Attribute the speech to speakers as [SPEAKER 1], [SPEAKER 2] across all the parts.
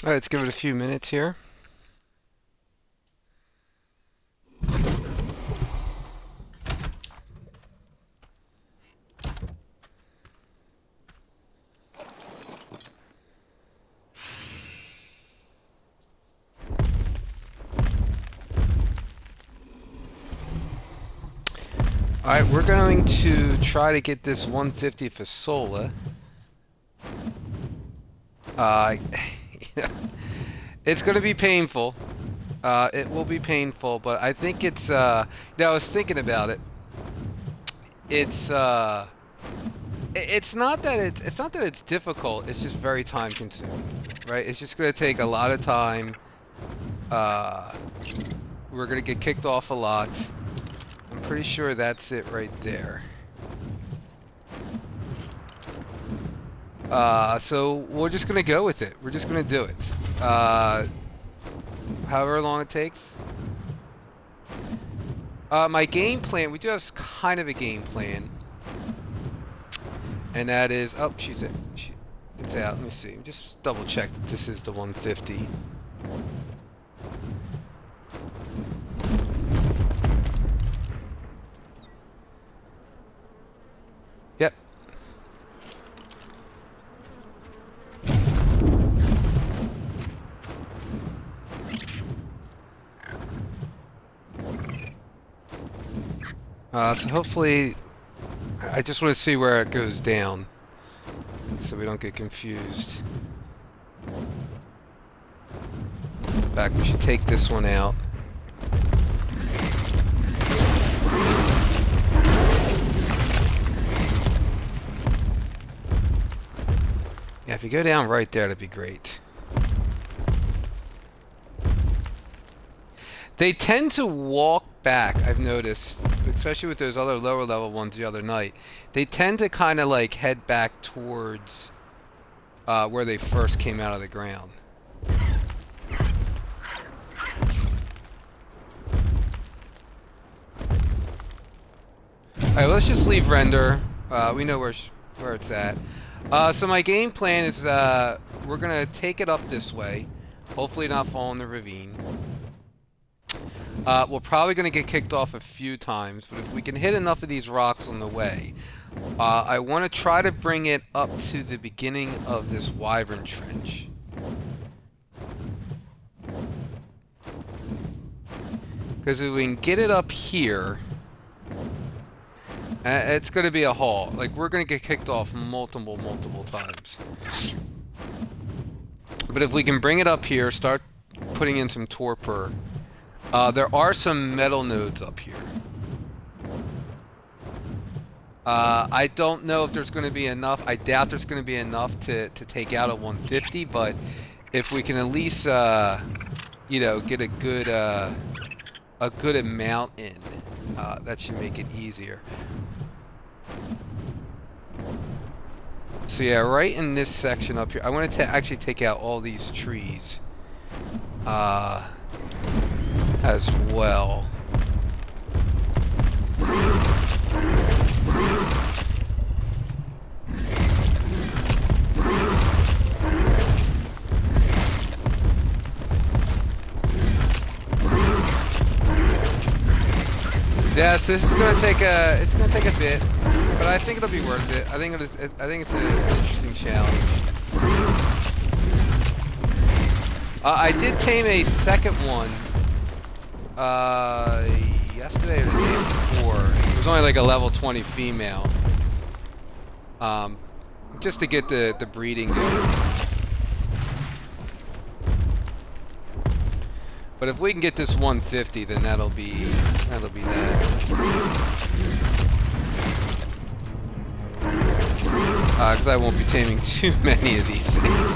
[SPEAKER 1] All right, let's give it a few minutes here. All right, we're going to try to get this 150 Fasola. Uh, it's going to be painful. It will be painful, but I think it's. I was thinking about it. It's. It's not that it's not that it's difficult. It's just very time consuming, right? It's just going to take a lot of time. Uh, we're going to get kicked off a lot. I'm pretty sure that's it right there. So we're just gonna go with it. We're just gonna do it. However long it takes. My game plan, we do have kind of a game plan. And that is, oh, it's out. Let me see. Just double check that this is the 150. Yep. So hopefully, I just want to see where it goes down, so we don't get confused. In fact, we should take this one out. Yeah, if you go down right there, that'd be great. They tend to walk back, I've noticed, especially with those other lower level ones the other night. They tend to kind of like head back towards where they first came out of the ground. Alright, let's just leave render. We know where it's at. So my game plan is we're gonna take it up this way. Hopefully not fall in the ravine. We're probably gonna get kicked off a few times, but if we can hit enough of these rocks on the way, I want to try to bring it up to the beginning of this wyvern trench. Because if we can get it up here, it's going to be a haul. Like, we're going to get kicked off multiple times. But if we can bring it up here, start putting in some torpor. There are some metal nodes up here. I don't know if there's going to be enough. I doubt there's going to be enough to take out a 150, but if we can at least, you know, get a good amount in, that should make it easier. So yeah, right in this section up here, I want to actually take out all these trees, as well. Yeah, so this is gonna take it's gonna take a bit, but I think it'll be worth it. I think it's an interesting challenge. I did tame a second one, yesterday or the day before. It was only like a level 20 female, just to get the breeding going. But if we can get this 150, then that'll be that. Because I won't be taming too many of these things.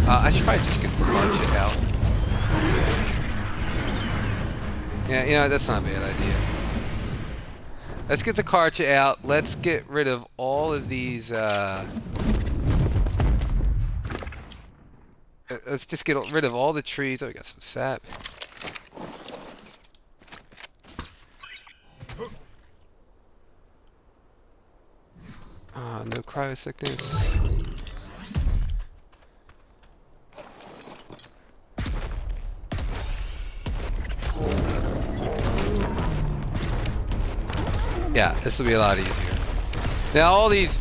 [SPEAKER 1] I should probably just get the Karcha out. Yeah, you know, that's not a bad idea. Let's get the Karcha out. Let's get rid of all of these, let's just get rid of all the trees. Oh, we got some sap. No cryo sickness. Yeah, this will be a lot easier. Now, a lot of these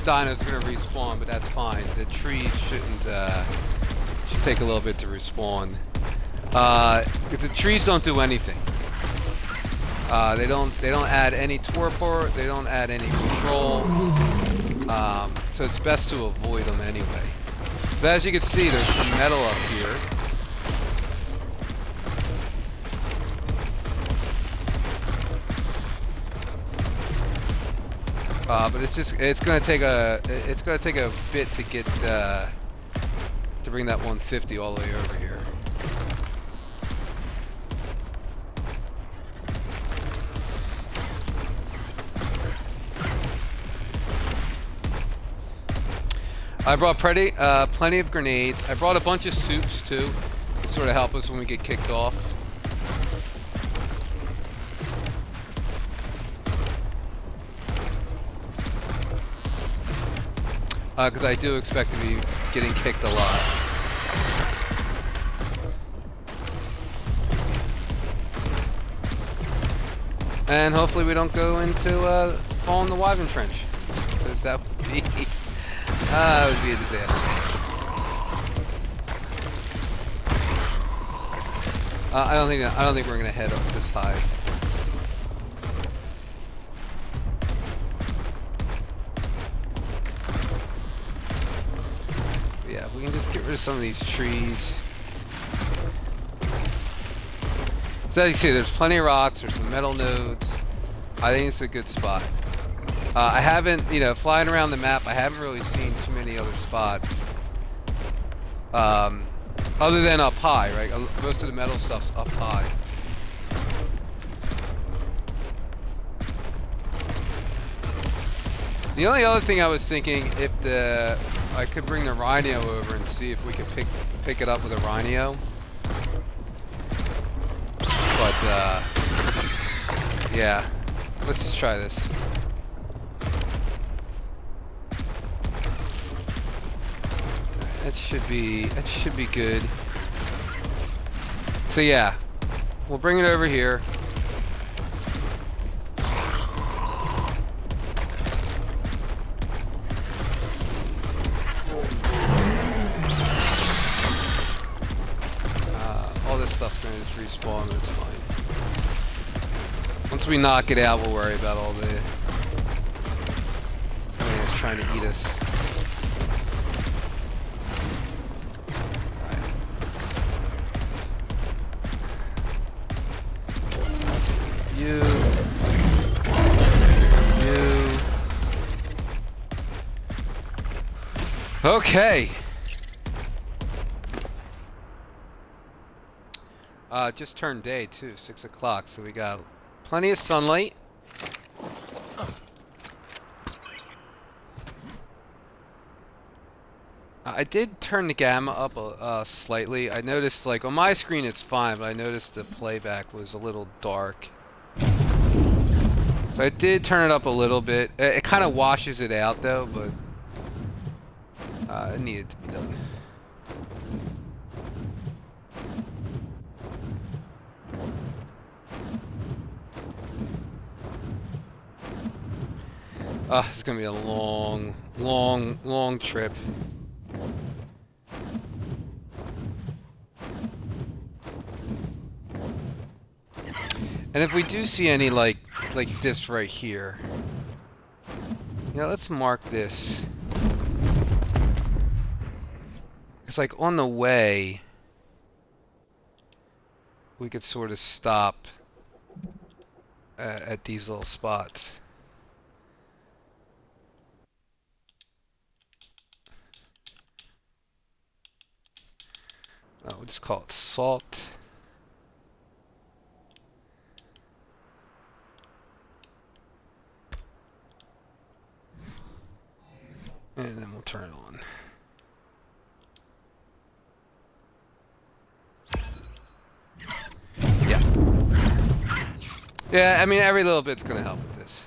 [SPEAKER 1] dinos are gonna respawn, but that's fine. The trees shouldn't. Should take a little bit to respawn. Because the trees don't do anything. They don't add any torpor. They don't add any control. So it's best to avoid them anyway. But as you can see, there's some metal up here. But it's gonna take a bit to get to bring that 150 all the way over here. I brought plenty of grenades. I brought a bunch of soups too, to sort of help us when we get kicked off. Because I do expect to be getting kicked a lot. And hopefully we don't go into fall in the Wyvern Trench, because that would be a disaster. I don't think we're gonna head up this high. Yeah, we can just get rid of some of these trees. So as you see, there's plenty of rocks, there's some metal nodes. I think it's a good spot. I haven't, flying around the map, I haven't really seen too many other spots. Other than up high, right? Most of the metal stuff's up high. The only other thing I was thinking, if I could bring the rhino over and see if we could pick it up with a rhino. But yeah, let's just try this. That should be good. So yeah, we'll bring it over here. All this stuff's gonna just respawn, but it's fine. Once we knock it out, we'll worry about all the everything that's trying to eat us. Okay. Just turned day too, 6 o'clock, so we got plenty of sunlight. I did turn the gamma up slightly. I noticed, like, on my screen it's fine, but I noticed the playback was a little dark. So I did turn it up a little bit. It kind of washes it out though, but it needed to be done. This is gonna be a long trip. And if we do see any like this right here, let's mark this. It's like on the way, we could sort of stop at these little spots. We'll just call it salt. And then we'll turn it on. Yeah. Yeah, I mean, every little bit's gonna help with this.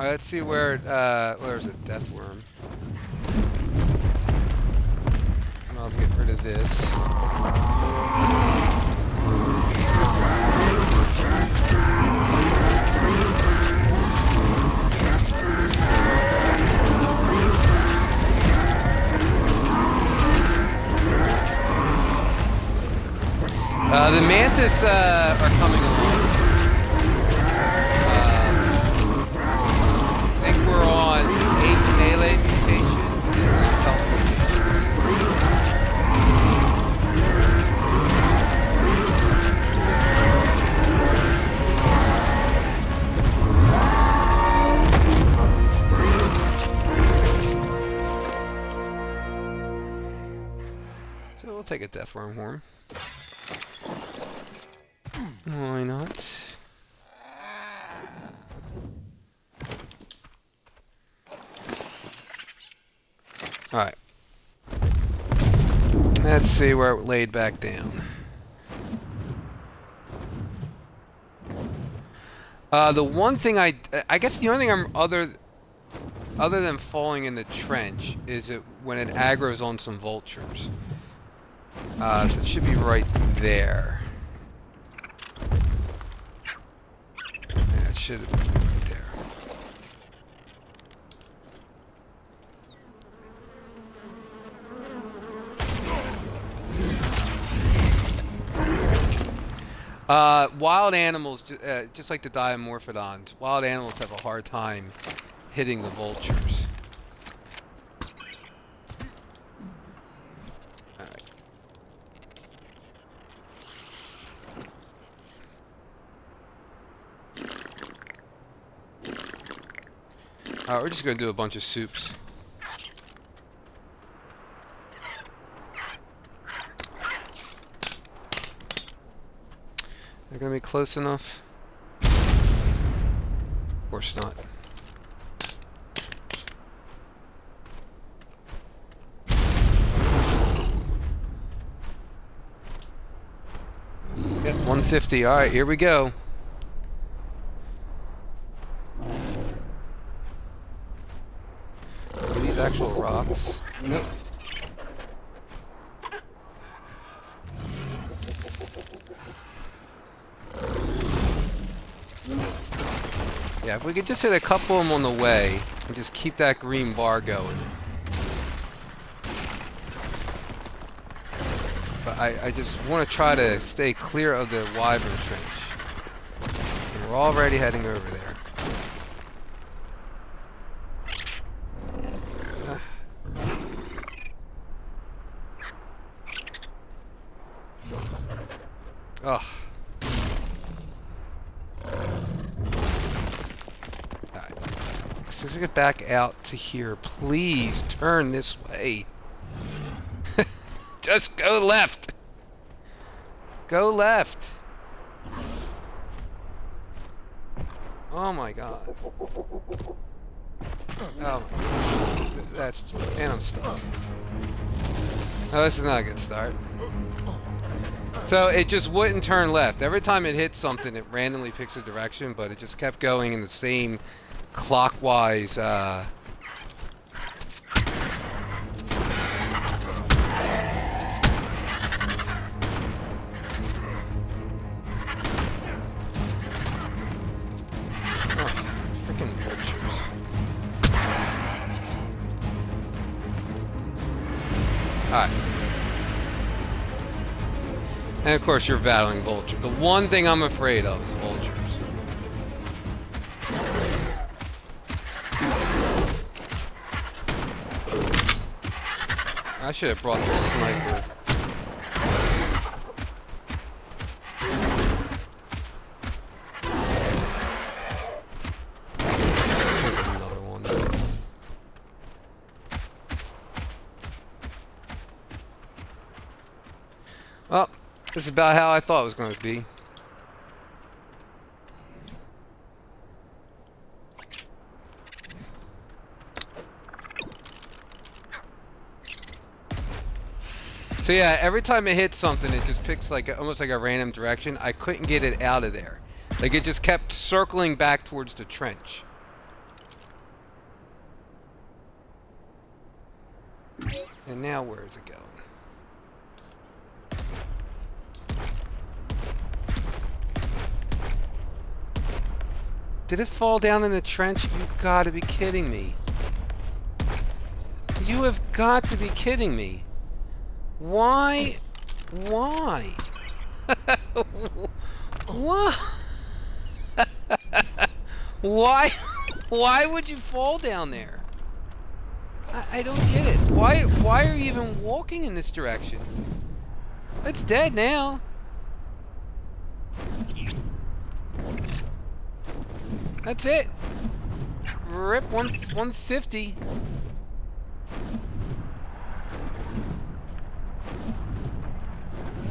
[SPEAKER 1] Alright, let's see where's a death worm. And I'll get rid of this. The mantis are coming along. I think we're on 8 melee mutations and 2 health mutations. So we'll take a death worm horn. Why not? Alright. Let's see where it laid back down. The one thing I guess the only thing I'm other than falling in the trench is it when it aggroes on some vultures. So it should be right there. Yeah, it should have been right there. Wild animals, just like the Diamorphodons, wild animals have a hard time hitting the vultures. Alright. We're just going to do a bunch of soups. They're gonna be close enough? Of course not. Yep, 150. Alright, here we go. Are these actual rocks? Nope. Yeah, if we could just hit a couple of them on the way and just keep that green bar going. But I just want to try to stay clear of the wyvern trench. And we're already heading over there. Ugh. Let's get back out to here. Please turn this way. Just go left. Go left. Oh my god. Oh, that's, and I'm stuck. Oh, this is not a good start. So it just wouldn't turn left. Every time it hits something, it randomly picks a direction, but it just kept going in the same clockwise. Oh, freaking vultures. Alright. And of course you're battling vulture. The one thing I'm afraid of is vultures. I should have brought the sniper. There's another one. Well, this is about how I thought it was going to be. So yeah, every time it hits something, it just picks like almost like a random direction. I couldn't get it out of there. Like it just kept circling back towards the trench. And now where is it going? Did it fall down in the trench? You gotta be kidding me. You have got to be kidding me. Why? Why? Why? Why would you fall down there? I don't get it. Why are you even walking in this direction? It's dead now. That's it. Rip 150.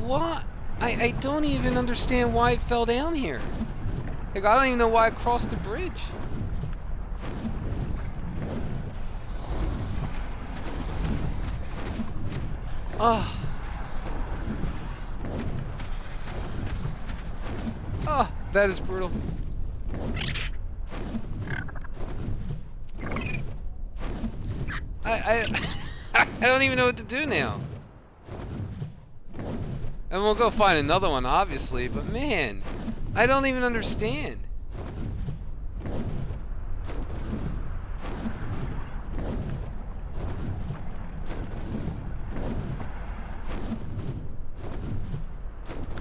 [SPEAKER 1] What? I don't even understand why it fell down here. Like, I don't even know why it crossed the bridge. Oh. Oh, that is brutal. I don't even know what to do now. And we'll go find another one, obviously, but man, I don't even understand.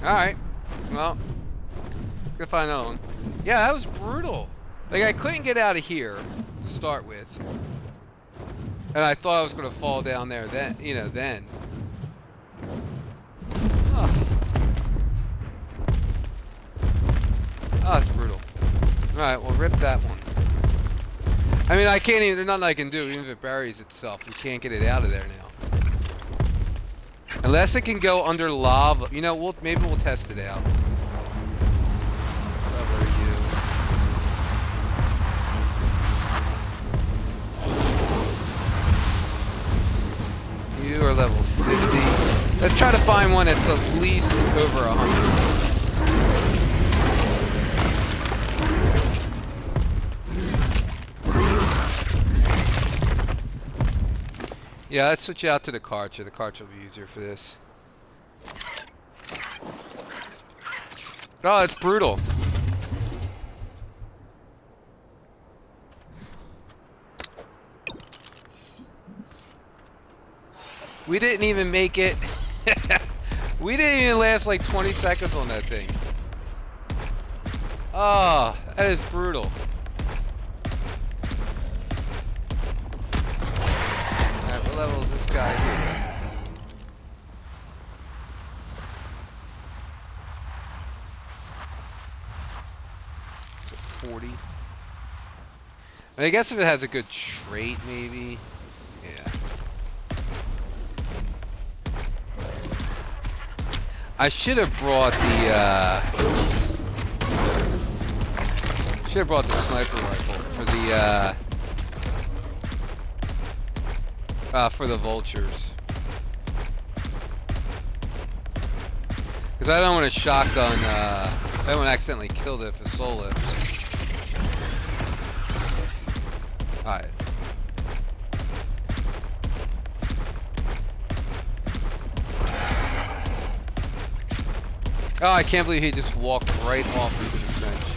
[SPEAKER 1] Alright, well, let's go find another one. Yeah, that was brutal. Like, I couldn't get out of here to start with. And I thought I was going to fall down there then, you know, then. Oh, it's brutal. Alright, well, rip that one. I mean, I can't even, there's nothing I can do, even if it buries itself. We can't get it out of there now. Unless it can go under lava. You know, maybe we'll test it out. You are level 50. Let's try to find one that's at least over 100. Yeah, let's switch out to the Karcher. The Karcher will be easier for this. Oh, it's brutal. We didn't even make it. We didn't even last like 20 seconds on that thing. Oh, that is brutal. Alright, what level is this guy here? It's a 40. I guess if it has a good trait, maybe. Yeah. I should have brought the sniper rifle for the vultures. Because I don't want to shotgun, I don't want to accidentally kill the Fasola. Alright. Oh, I can't believe he just walked right off into the trench.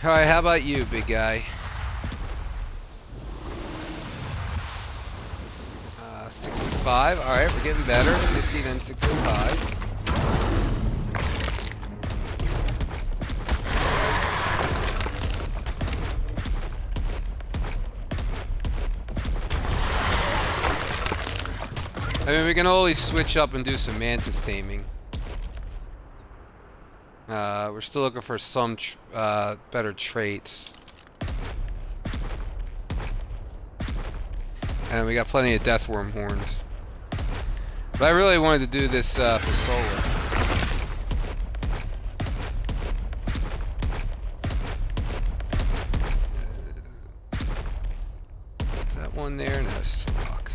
[SPEAKER 1] Alright, how about you, big guy? 65. Alright, we're getting better. 50 and 65. I mean, we can always switch up and do some mantis taming. We're still looking for some better traits. And we got plenty of deathworm horns. But I really wanted to do this Fasola. Is that one there? No, it's just a rock.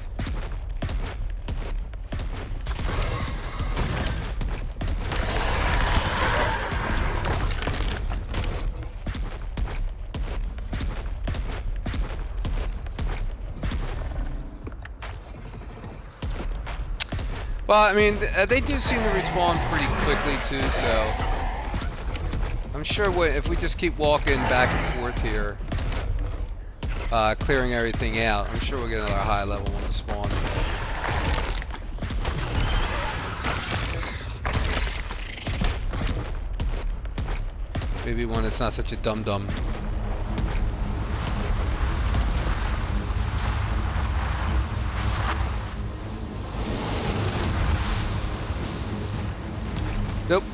[SPEAKER 1] Well, I mean, they do seem to respawn pretty quickly too, so I'm sure if we just keep walking back and forth here, clearing everything out, I'm sure we'll get another high level one to spawn. Maybe one that's not such a dum-dum. Nope.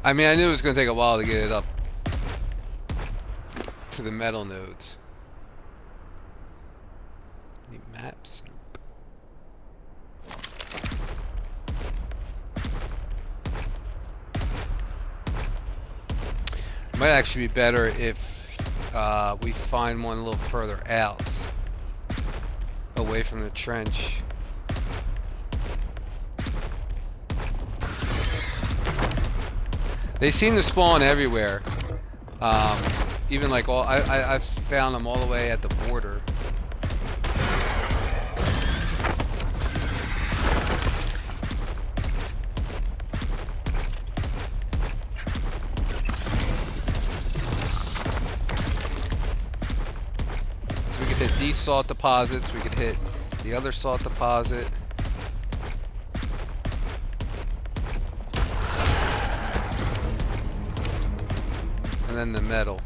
[SPEAKER 1] I mean, I knew it was going to take a while to get it up to the metal nodes. Any maps? Might actually be better if we find one a little further out, away from the trench. They seem to spawn everywhere. Even like I've found them all the way at the border. So we could hit these salt deposits. We could hit the other salt deposit. And then the metal.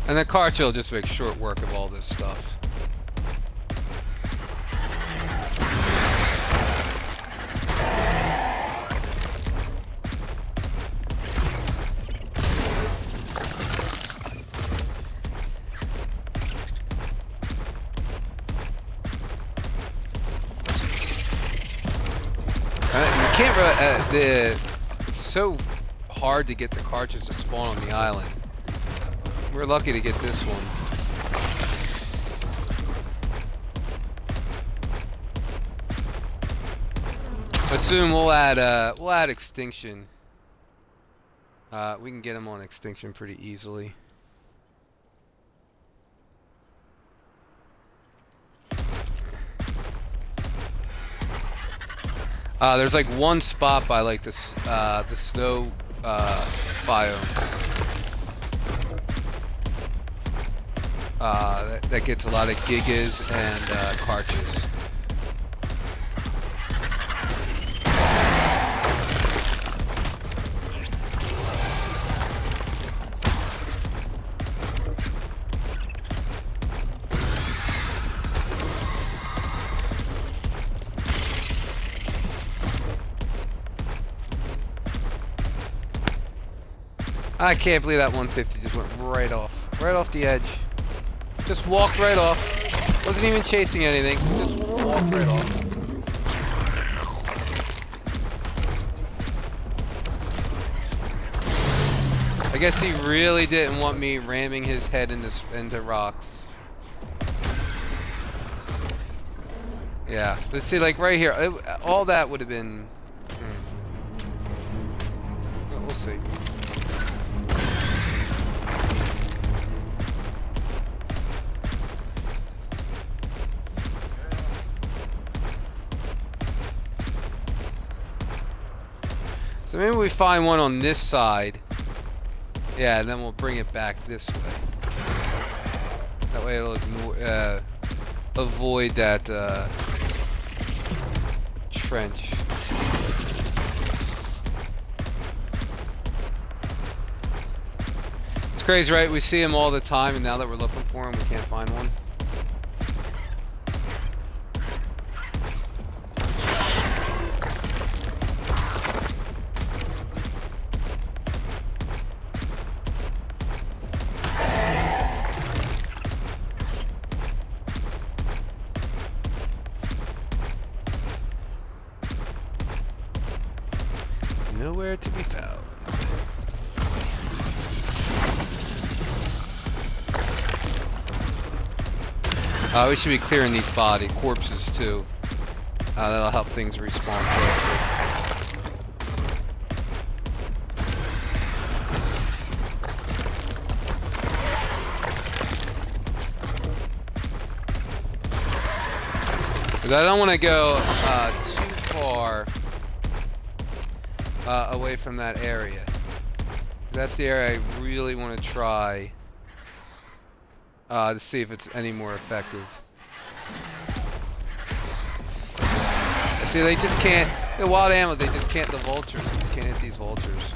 [SPEAKER 1] And then Karcher will just make short work of all this stuff. You can't really, it's so hard to get the Karchers to spawn on the island. We're lucky to get this one. Assume we'll add extinction. We can get them on extinction pretty easily. There's like one spot by like this the snow biome. That gets a lot of gigas and Karchers. I can't believe that 150 just went right off the edge. Just walked right off. Wasn't even chasing anything. Just walked right off. I guess he really didn't want me ramming his head into rocks. Yeah, let's see, like right here, all that would have been. We'll see. So maybe we find one on this side. Yeah, and then we'll bring it back this way. That way it'll avoid that trench. It's crazy, right? We see them all the time, and now that we're looking for them, we can't find one. nowhere to be found. We should be clearing these body corpses too. That'll help things respawn faster. Because I don't want to go too far away from that area. That's the area I really want to try to see if it's any more effective. See, they just can't. The wild animals, they just can't. The vultures, they just can't hit these vultures.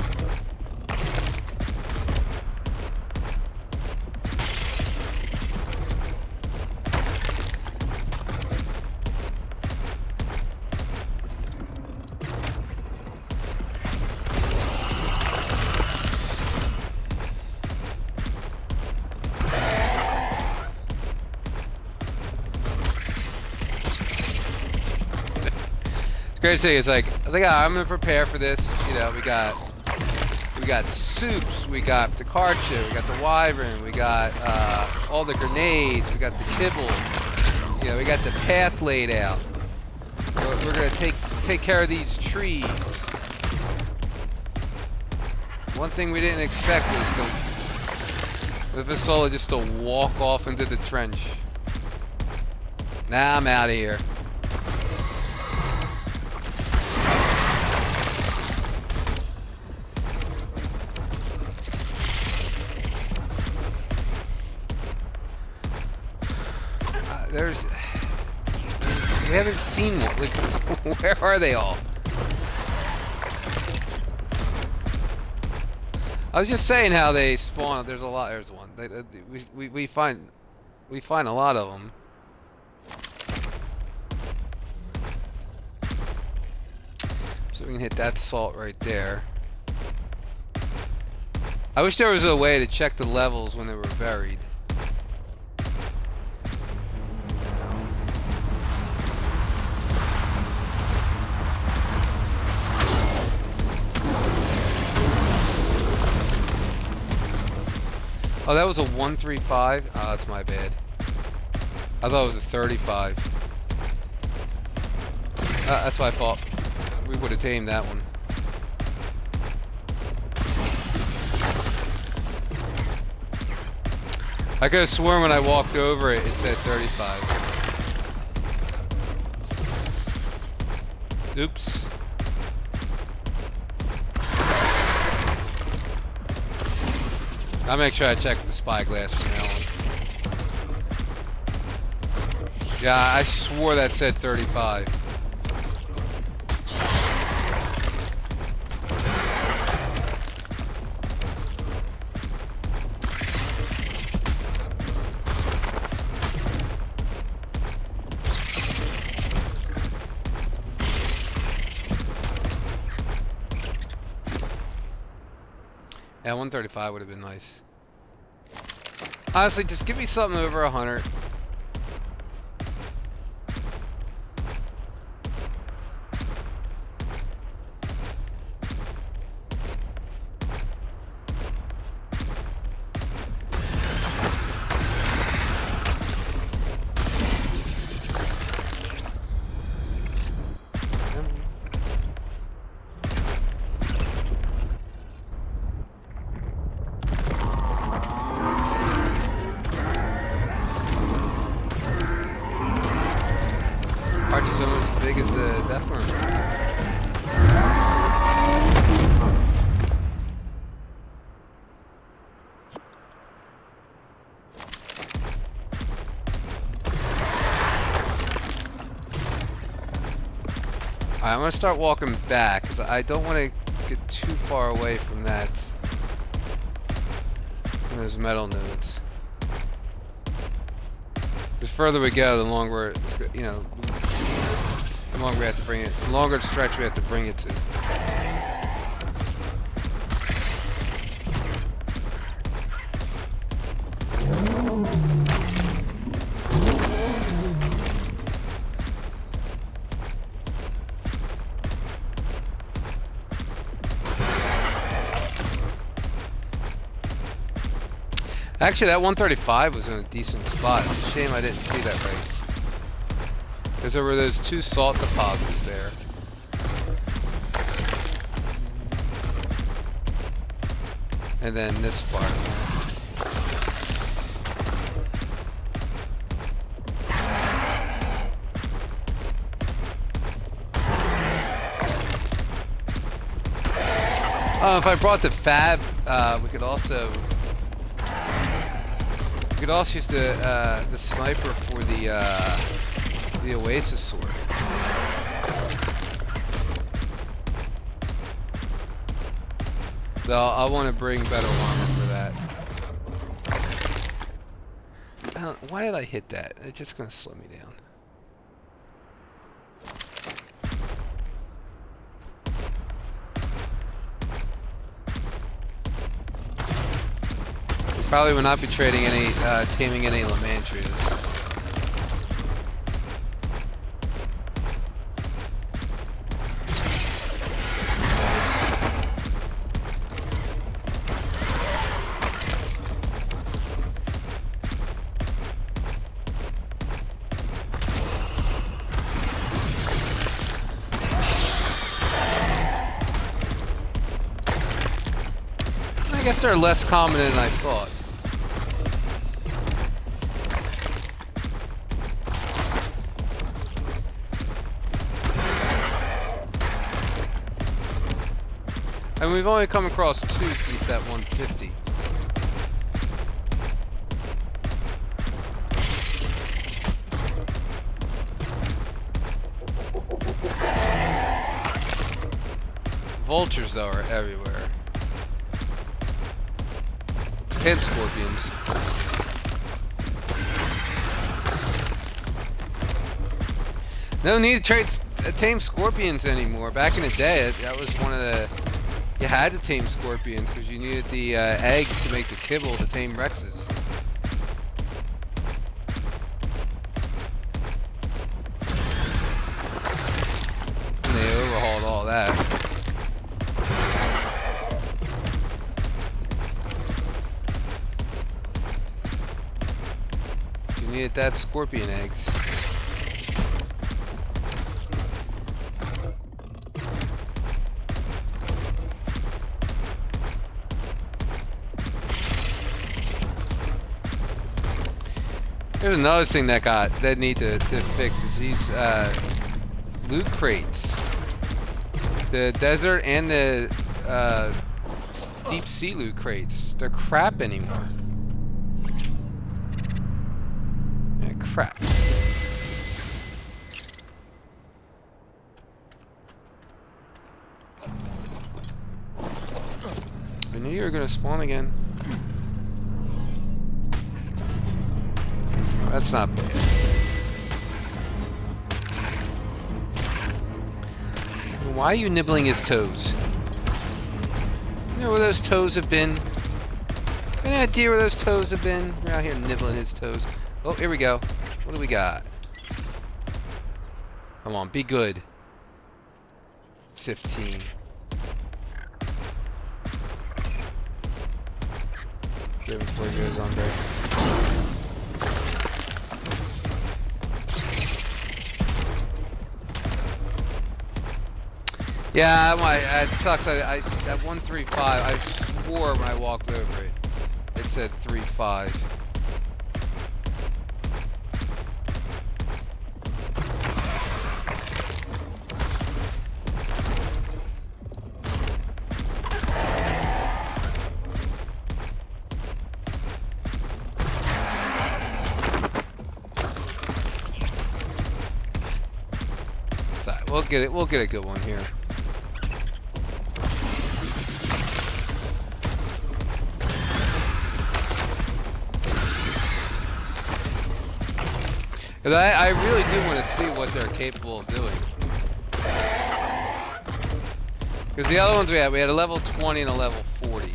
[SPEAKER 1] Crazy thing is, like, I was like, I'm gonna prepare for this. You know, we got soups, we got the carcha, we got the wyvern, we got all the grenades, we got the kibble. You know, we got the path laid out. We're gonna take care of these trees. One thing we didn't expect was the Fasola just to walk off into the trench. Nah, I'm out of here. We haven't seen one. Like, where are they all? I was just saying how they spawn. There's a lot. There's one. We find a lot of them. So we can hit that salt right there. I wish there was a way to check the levels when they were buried. Oh, that was a 135? Oh, that's my bad. I thought it was a 35. That's what I thought. We would have tamed that one. I could have sworn when I walked over it, it said 35. Oops. I'll make sure I check the spyglass from now on. Yeah, I swore that said 35. Yeah, 135 would have been nice. Honestly, just give me something over 100. Arch is almost as big as the death worm. Alright, I'm gonna start walking back because I don't want to get too far away from that. From those metal nodes. The further we go, the longer it's, you know, the longer we have to bring it, the longer stretch we have to bring it to. Actually, that 135 was in a decent spot. It's a shame I didn't see that right. Because there were those 2 salt deposits there. And then this part. If I brought the fab, we could also use the sniper for the Oasis sword. Though I want to bring better armor for that. Why did I hit that? It's just gonna slow me down. Probably will not be trading any, taming any Lamantries. I guess they're less common than I thought. And we've only come across 2 since that 150. Vultures, though, are everywhere. And scorpions. No need to tame scorpions anymore. Back in the day, that was one of the... You had to tame scorpions because you needed the eggs to make the kibble to tame Rexes. And they overhauled all that. You needed that scorpion eggs. There's another thing that need to fix is these loot crates. The desert and the deep sea loot crates. They're crap anymore. Yeah, crap. I knew you were gonna spawn again. That's not bad. Why are you nibbling his toes? You know where those toes have been? Any idea where those toes have been? You're out here nibbling his toes. Oh, here we go. What do we got? Come on, be good. 15. Good before he goes under. Yeah, it sucks. That 135, I swore when I walked over it, it said 35. We'll get a good one here. I really do want to see what they're capable of doing. Because the other ones we had a level 20 and a level 40.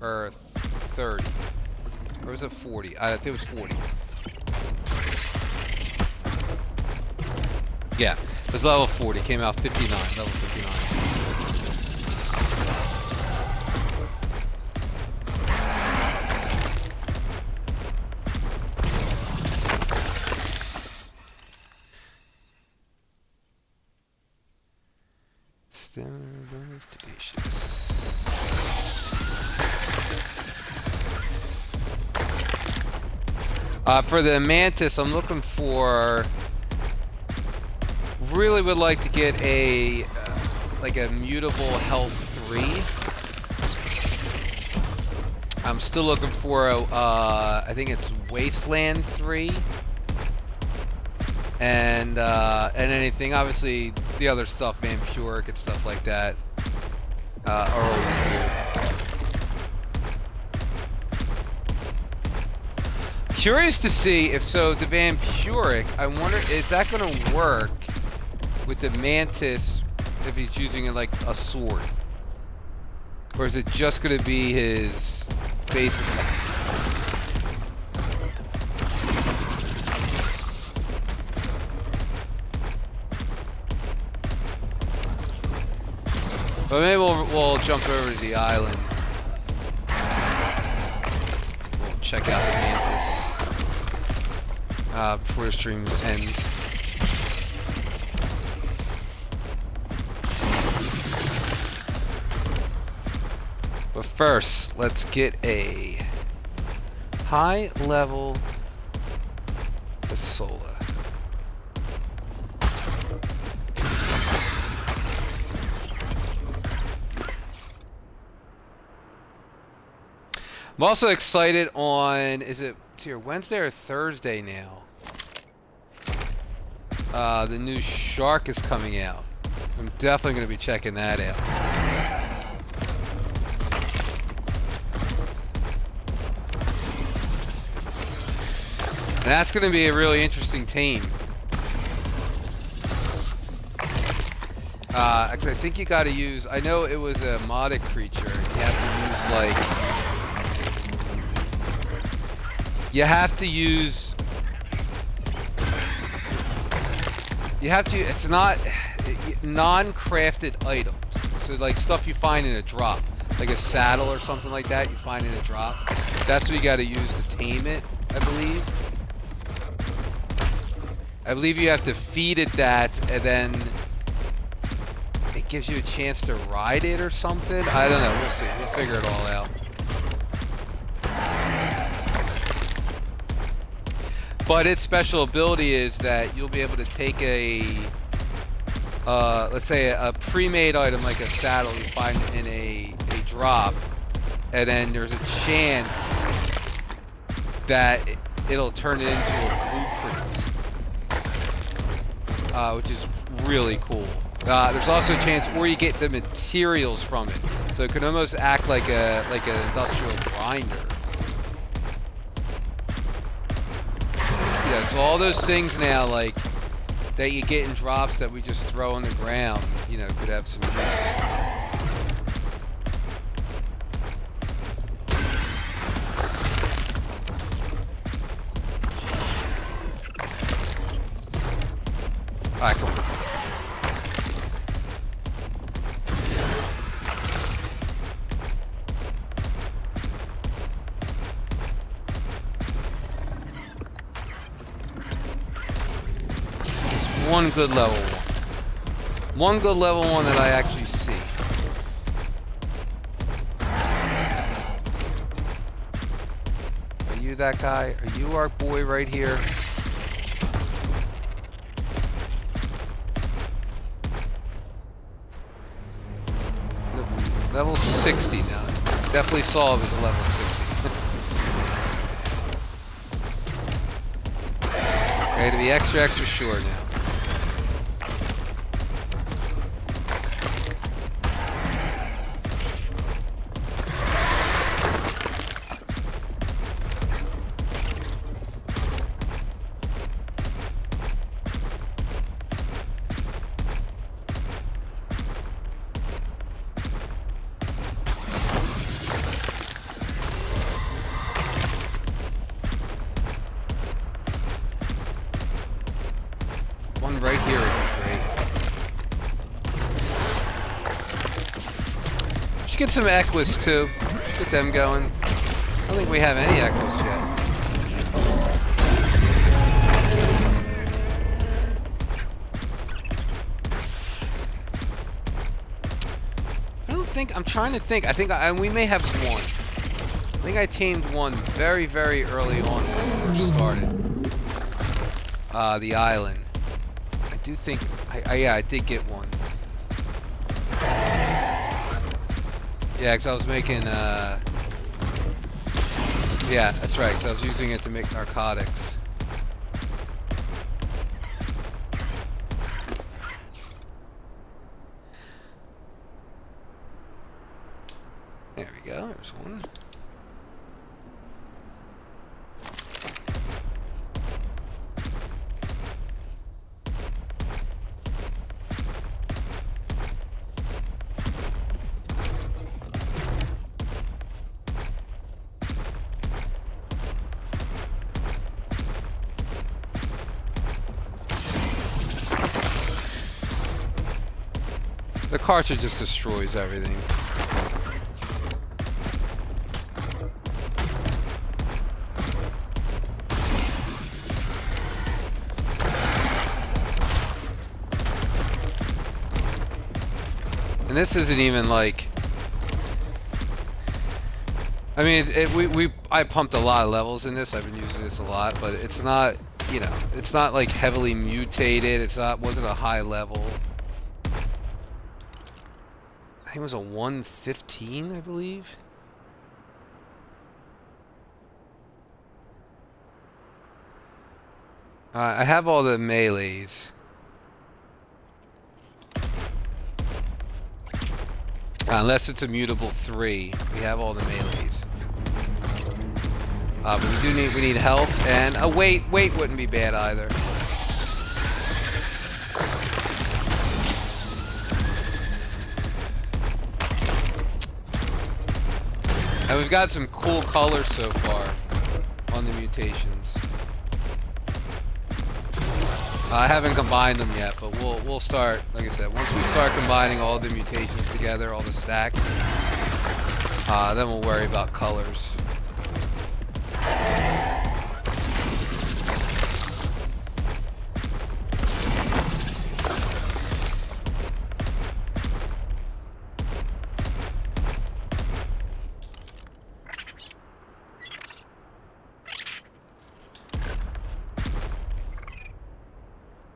[SPEAKER 1] Or 30. Or was it 40? I think it was 40. Yeah, it was level 40. Came out 59. Level 59. For the mantis, I'm looking for. Really would like to get a like a mutable health 3. I'm still looking for a I think it's Wasteland 3. And anything, obviously the other stuff, vampiric and stuff like that, are always good. Curious to see if the vampiric, I wonder, is that going to work with the mantis if he's using it like a sword? Or is it just going to be his base attack? But maybe we'll jump over to the island. We'll check out the mantis before the stream ends. But first, let's get a high level Fasola. I'm also excited on, is it here Wednesday or Thursday now? The new Shark is coming out. I'm definitely going to be checking that out. And that's going to be a really interesting team. Actually, I think you got to use, I know it was a modded creature. You have to use it's not non-crafted items. So like stuff you find in a drop, like a saddle or something like that you find in a drop. That's what you got to use to tame it, I believe. I believe you have to feed it that, and then it gives you a chance to ride it or something. I don't know. We'll see. We'll figure it all out. But its special ability is that you'll be able to take a, let's say a pre-made item like a saddle you find in a drop, and then there's a chance that it'll turn it into a blueprint, which is really cool. There's also a chance, or you get the materials from it, so it can almost act like an industrial grinder. Yeah, so all those things now, like that you get in drops that we just throw on the ground, you know, could have some use. Alright, cool. One good level one. One good level one that I actually see. Are you that guy? Are you our boy right here? Level 60 now. Definitely saw it was a level 60. Okay, to be extra sure now. One right here would be great. Should get some Equus too. Should get them going. I don't think we have any Equus yet. think I'm trying to think. I think we may have one. I think I tamed one very, very early on when we first started. The island. I do think. Yeah, I did get one. Yeah, because I was making. Yeah, that's right. Because I was using it to make narcotics. There we go. There's one. The cartridge just destroys everything. And this isn't even like. I mean, I pumped a lot of levels in this. I've been using this a lot, but it's not, you know, it's not like heavily mutated. Wasn't a high level. I think it was a 115, I believe. I have all the melees. Unless it's a mutable 3, we have all the melees. But we need health and a weight. Weight wouldn't be bad either. And we've got some cool colors so far on the mutations. I haven't combined them yet, but we'll start. Like I said, once we start combining all the mutations together, all the stacks, then we'll worry about colors.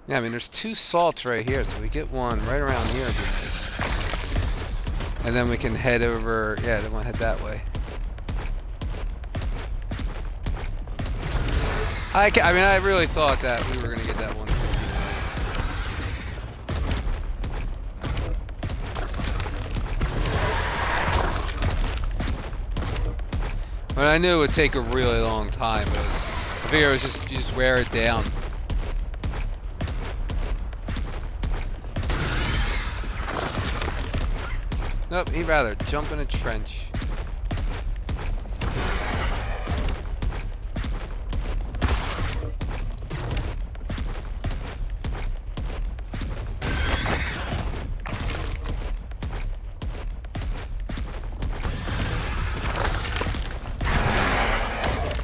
[SPEAKER 1] Yeah, I mean, there's 2 salts right here, so we get one right around here. And then we can head over. Yeah, then we'll head that way. I mean, I really thought that we were gonna get that one. But I knew it would take a really long time. But I figured it was just, you just wear it down. Nope, he'd rather jump in a trench.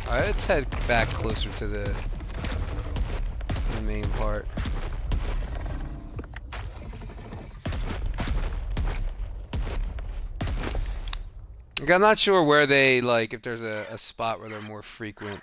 [SPEAKER 1] Alright, let's head back closer to the main part. Like, I'm not sure where they, like, if there's a spot where they're more frequent.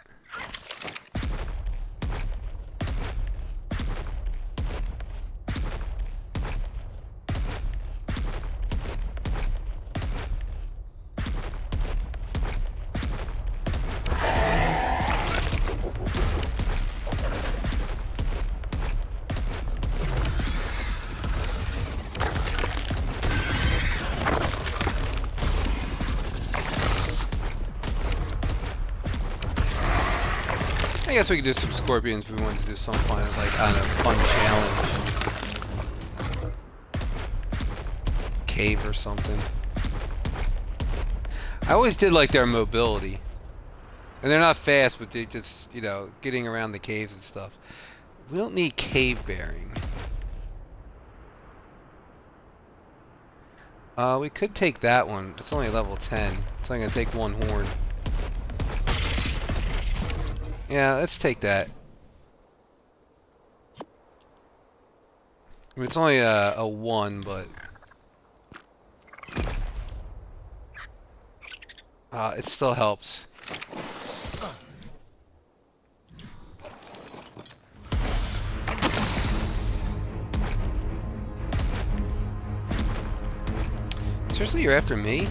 [SPEAKER 1] I guess we could do some scorpions if we wanted to do some kind of, like, kind of fun challenge. Cave or something. I always did like their mobility. And they're not fast, but they just, you know, getting around the caves and stuff. We don't need cave bearing. We could take that one. It's only level 10. It's only gonna take 1 horn. Yeah, let's take that. I mean, it's only a 1, but It still helps. Seriously, you're after me?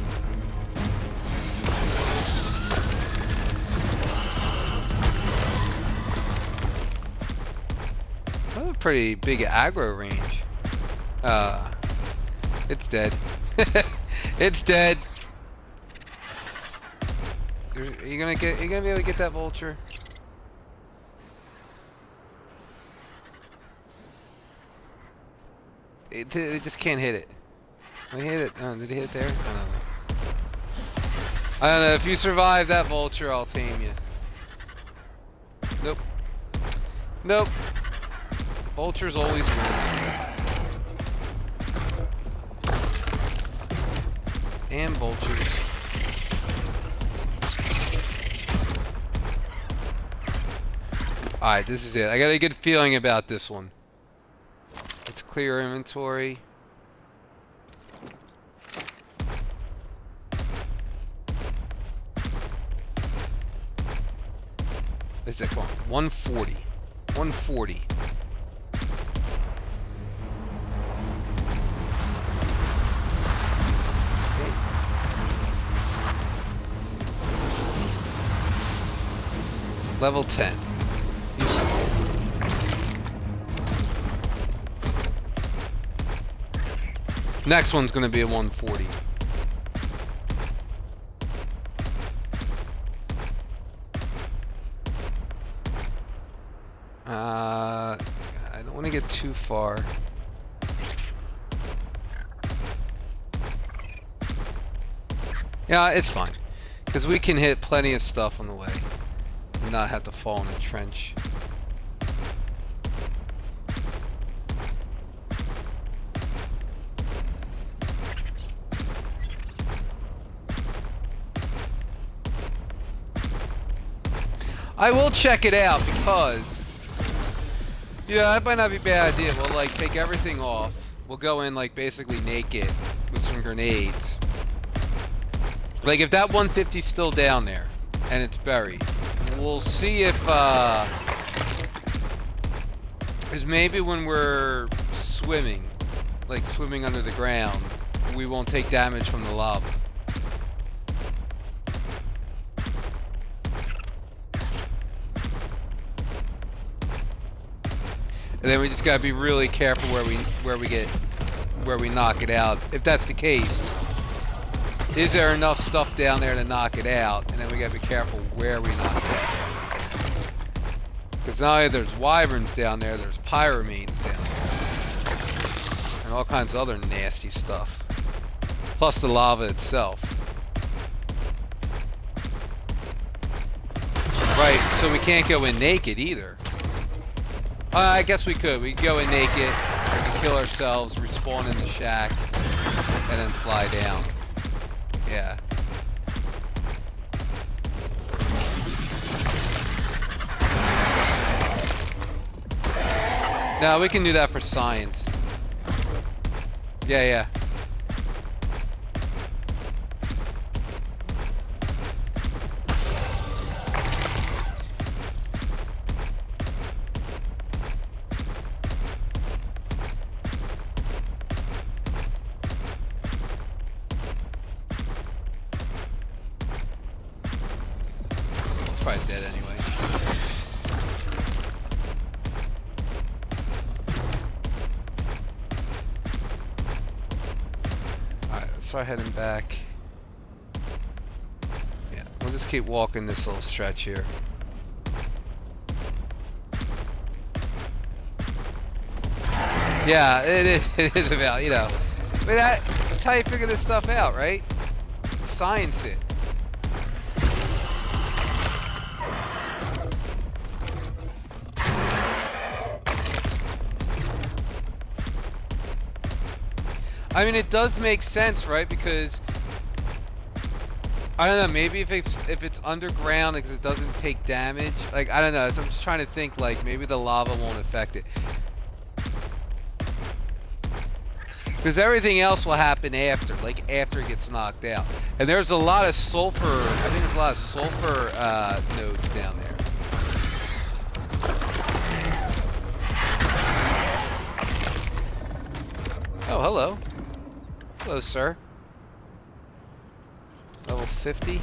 [SPEAKER 1] That's a pretty big aggro range. It's dead. It's dead. You gonna be able to get that vulture? It just can't hit it. Did he hit it? Did he hit it there? I don't know. I don't know. If you survive that vulture, I'll tame you. Nope. Nope. Vultures always win. Damn vultures. Alright, this is it. I got a good feeling about this one. Let's clear inventory. Is that going? 140. 140. Okay. Level 10. Next one's gonna be a 140. I don't want to get too far. Yeah, it's fine, because we can hit plenty of stuff on the way and not have to fall in a trench. I will check it out because, yeah, that might not be a bad idea. We'll like take everything off. We'll go in like basically naked with some grenades. Like if that 150's still down there and it's buried, we'll see if, because maybe when we're swimming, like swimming under the ground, we won't take damage from the lava. And then we just gotta be really careful where we knock it out. If that's the case, is there enough stuff down there to knock it out? And then we gotta be careful where we knock it out. Because not only there's wyverns down there, there's pyramanes down there, and all kinds of other nasty stuff. Plus the lava itself. Right, so we can't go in naked either. I guess we could. We could go in naked, we could kill ourselves, respawn in the shack, and then fly down. Yeah. No, we can do that for science. Yeah, yeah. Probably dead anyway. Alright, let's start heading back. Yeah, we'll just keep walking this little stretch here. Yeah, it is about, you know. But that's how you figure this stuff out, right? Science it. I mean, it does make sense, right? Because I don't know, maybe if it's underground, because it doesn't take damage. Like I don't know. So I'm just trying to think, like maybe the lava won't affect it. Because everything else will happen after, like after it gets knocked out. And there's a lot of sulfur, I think there's a lot of sulfur nodes down there. Oh, hello. Hello, sir. Level 50.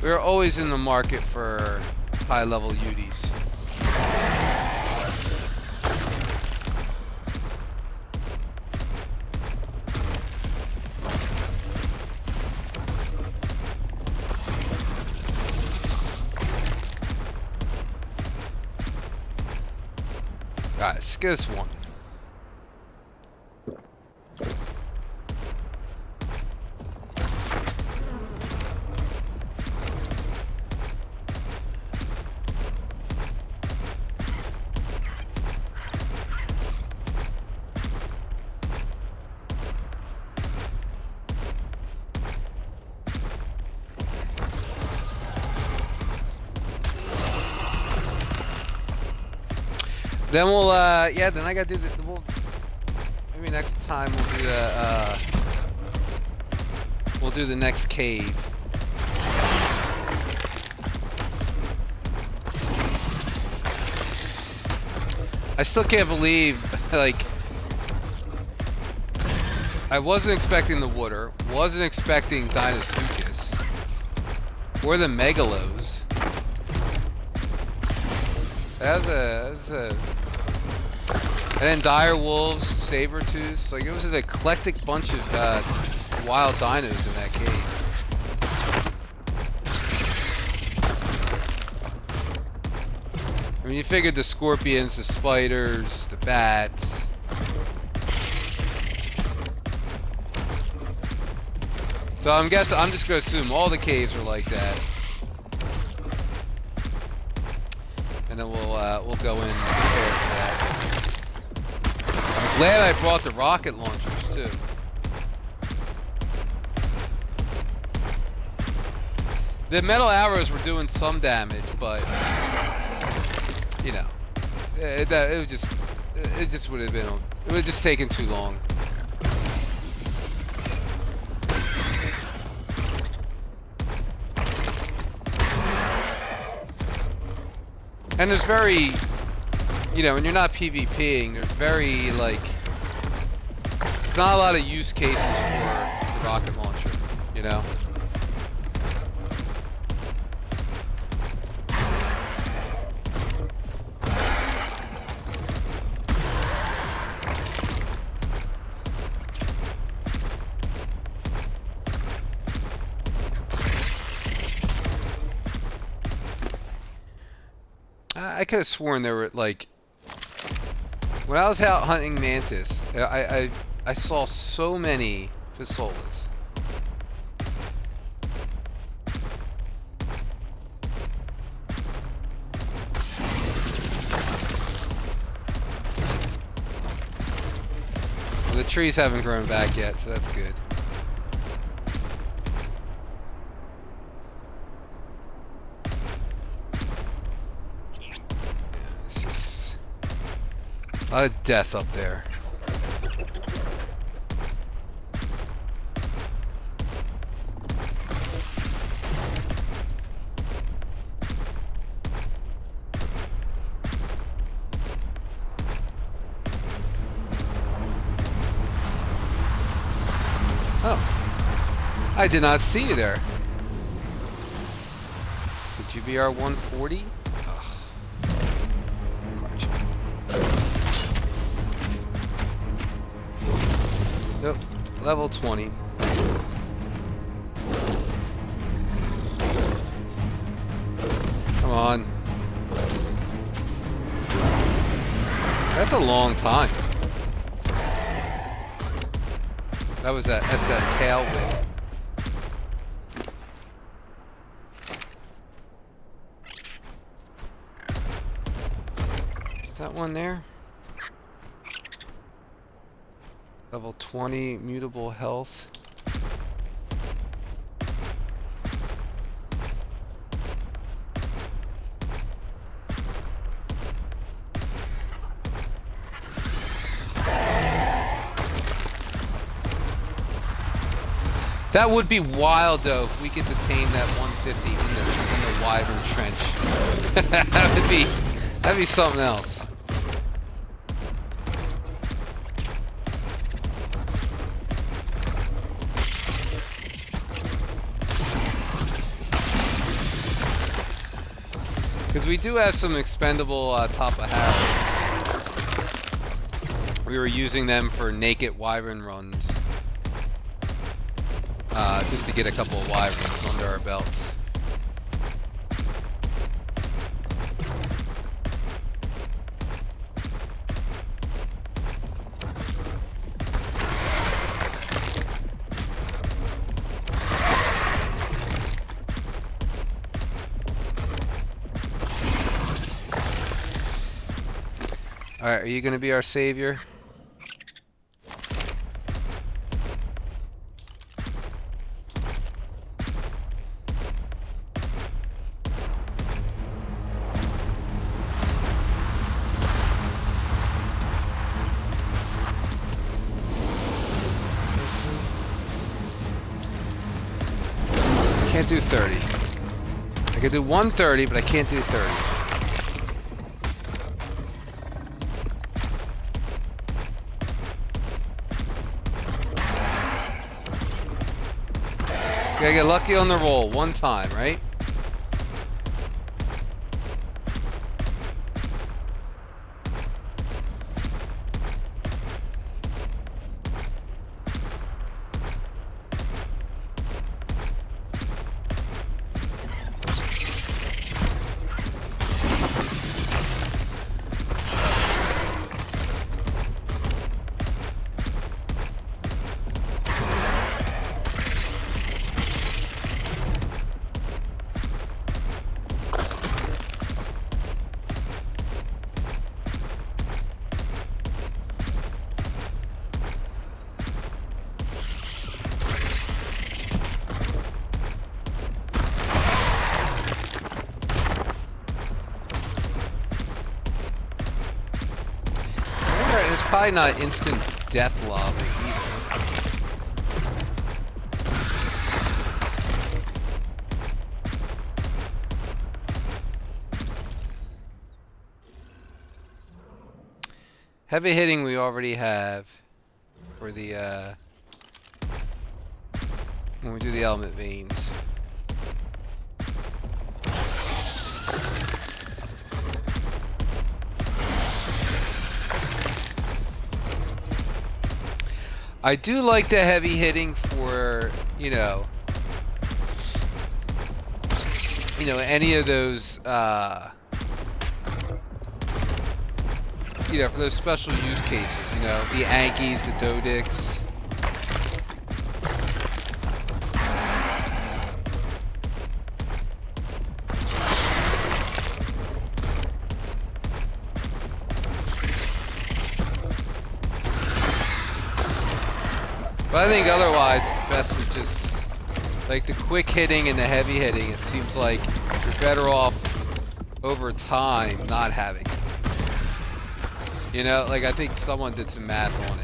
[SPEAKER 1] We're always in the market for high-level UDs. Alright, let's get this one. Then we'll, yeah, then I gotta do the, maybe next time we'll do the next cave. I still can't believe, like, I wasn't expecting the water, wasn't expecting Dinosuchus, or the Megalos. That's a, and then dire wolves, saber tooths. Like, it was an eclectic bunch of wild dinos in that cave. I mean, you figured the scorpions, the spiders, the bats. So I'm just gonna assume all the caves are like that. And then we'll go in and prepare for that. I'm glad I brought the rocket launchers too. The metal arrows were doing some damage, but you know, it just would have been, it would have just taken too long. And there's very, you know, when you're not PvPing, there's very, like, there's not a lot of use cases for the rocket launcher, you know? I could have sworn there were, like, when I was out hunting mantis, I saw so many Fasolas. Well, the trees haven't grown back yet, so that's good. A lot of death up there. Oh, I did not see you there. The GBR 140? Yep, level 20. Come on. That's a long time. That's that tail whip. Is that one there? Level 20, mutable health. That would be wild though if we get to tame that 150 in the Wyvern Trench. That'd be something else. Because we do have some expendable top of Harrows. We were using them for naked Wyvern runs. Just to get a couple of Wyverns under our belts. Alright, are you gonna be our savior? Can't do 30. I can do 130, but I can't do 30. So I get lucky on the roll one time, right? It's probably not instant death lava either. Heavy hitting we already have for the when we do the element veins. I do like the heavy hitting for, you know, any of those, for those special use cases, the Ankies, the Dodicks. But I think otherwise it's best to just, like the quick hitting and the heavy hitting, it seems like you're better off over time not having it. Like I think someone did some math on it.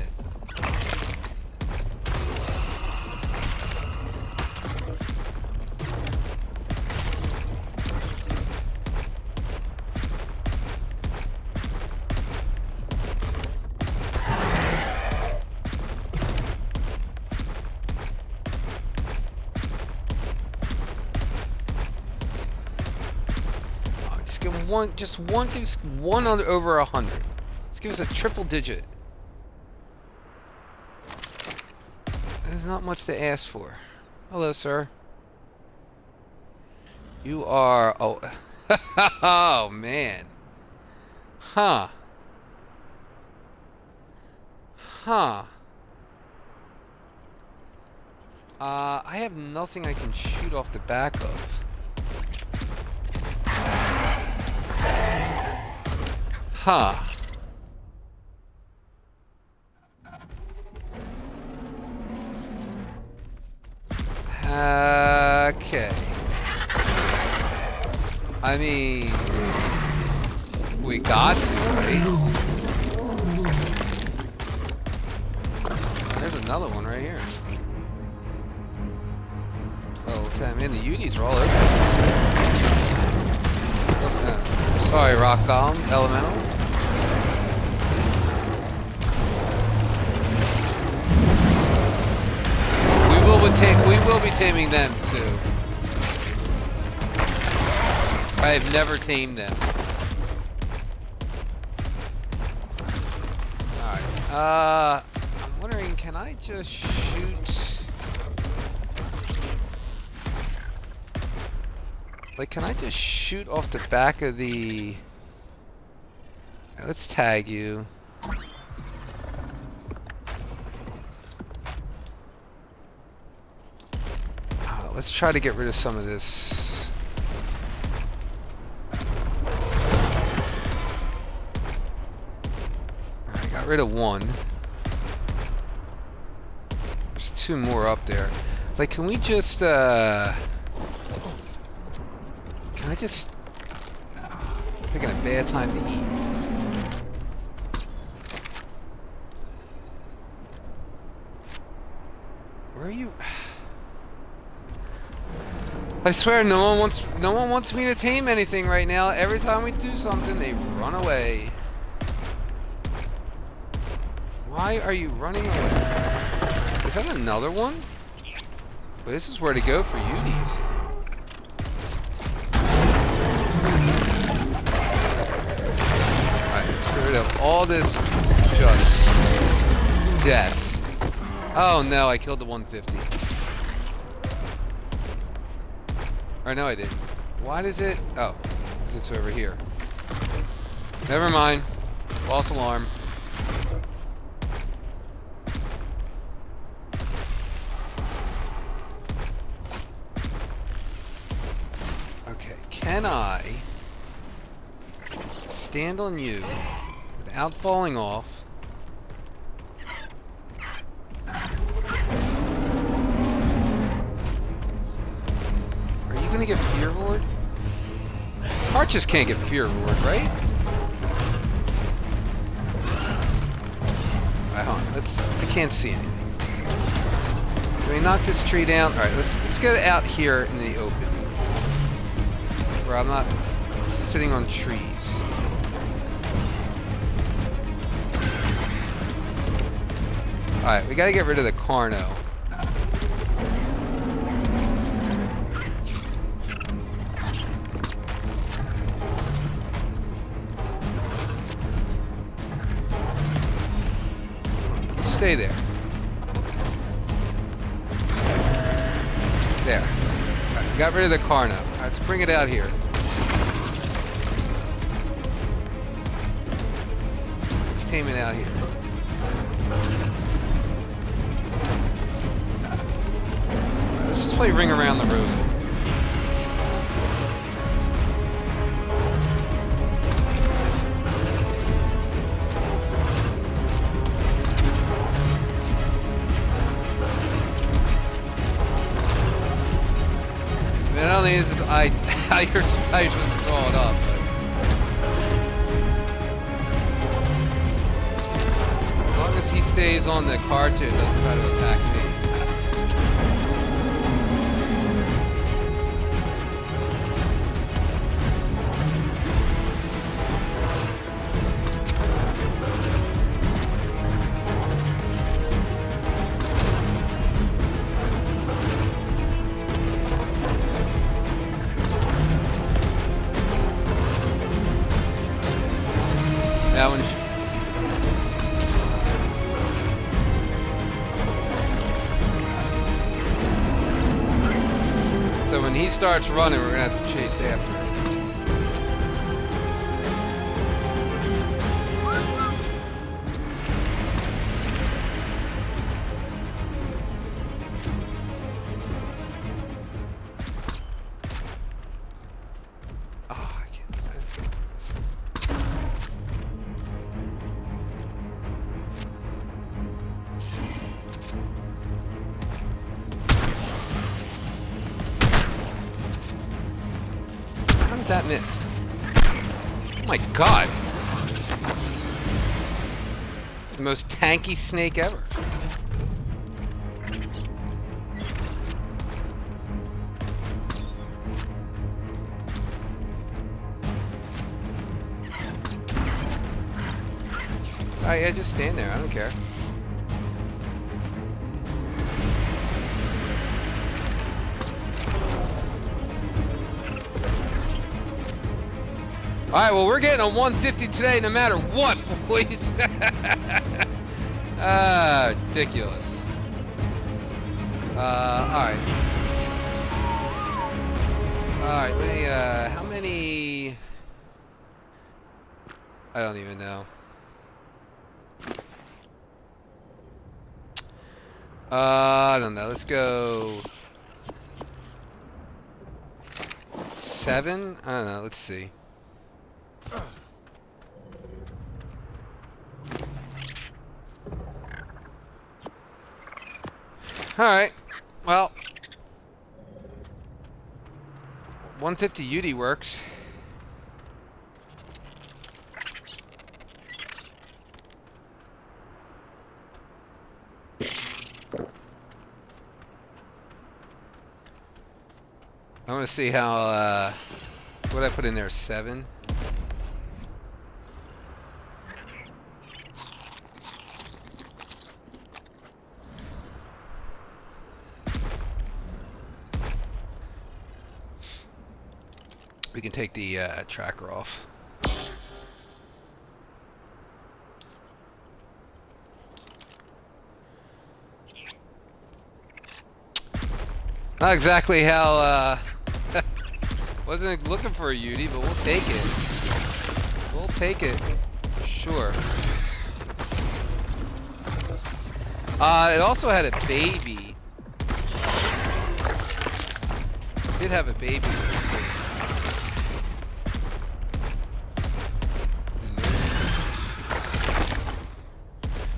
[SPEAKER 1] Just one gives one over 100. Let's give us a triple digit. There's not much to ask for. Hello, sir. You are oh man. Huh. I have nothing I can shoot off the back of. Huh. Okay. I mean, we got to, right? There's another one right here. Man, the Unis are all over the place. Sorry, Rock Golem, Elemental. We will be taming them too. I have never tamed them. Alright. I'm wondering, can I just shoot? Like, can I just shoot off the back of the... Let's tag you. Let's try to get rid of some of this. I got rid of one. There's two more up there. Like, can we just, can I just... Picking a bad time to eat. Where are you? I swear no one wants me to tame anything right now. Every time we do something, they run away. Why are you running away? Is that another one? Well, this is where to go for Unis. Alright, let's get rid of all this just death. Oh no, I killed the 150. Or no, I didn't. Why does it? Oh, it's over here. Never mind. False alarm. Okay, can I stand on you without falling off? Gonna get Fear Ward? Archers can't get Fear Ward, right? Alright, hold on. I can't see anything. Can we knock this tree down? Alright, let's get it out here in the open. Where I'm not sitting on trees. Alright, we gotta get rid of the Carno. Stay there. There. Alright, we got rid of the Carno. Alright, let's bring it out here. Let's tame it out here. Alright, let's just play Ring Around the Rosie. I don't think this is how you're supposed to draw it up, but as long as he stays on the card too, it doesn't try to attack me. That one. So when he starts running, we're gonna have to chase after him. That miss. Oh my god. The most tanky snake ever. Alright, yeah, just stand there. I don't care. Alright, well, we're getting a 150 today no matter what, boys. Ah, ridiculous. Alright. Alright, let me, how many... I don't even know. I don't know. Let's go... 7? I don't know. Let's see. Alright. Well. 150 UD works. I want to see how, what I put in there, 7? We can take the tracker off. Not exactly how, wasn't looking for a UD, but we'll take it. We'll take it, for sure. It also had a baby. It did have a baby.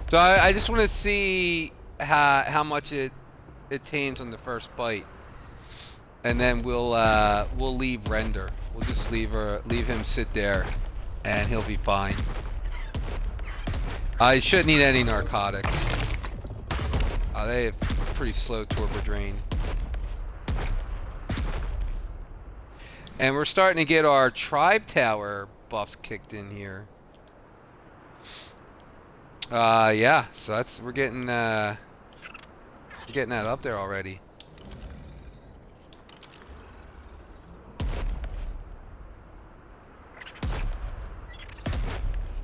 [SPEAKER 1] So I just want to see how much it tames on the first bite, and then we'll leave render. We'll just leave him sit there, and he'll be fine. He shouldn't need any narcotics. They have pretty slow turbo drain, and we're starting to get our tribe tower buffs kicked in here. Yeah, so we're getting that up there already.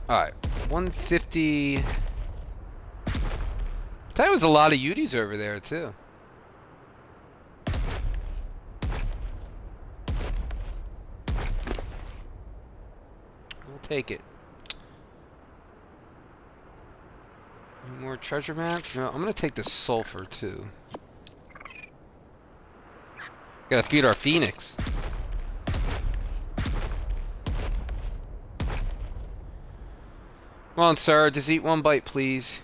[SPEAKER 1] Alright, 150. That was a lot of UDs over there too. We'll take it. More treasure maps? No, I'm gonna take the sulfur too. Gotta feed our phoenix. Come on, sir, just eat one bite, please.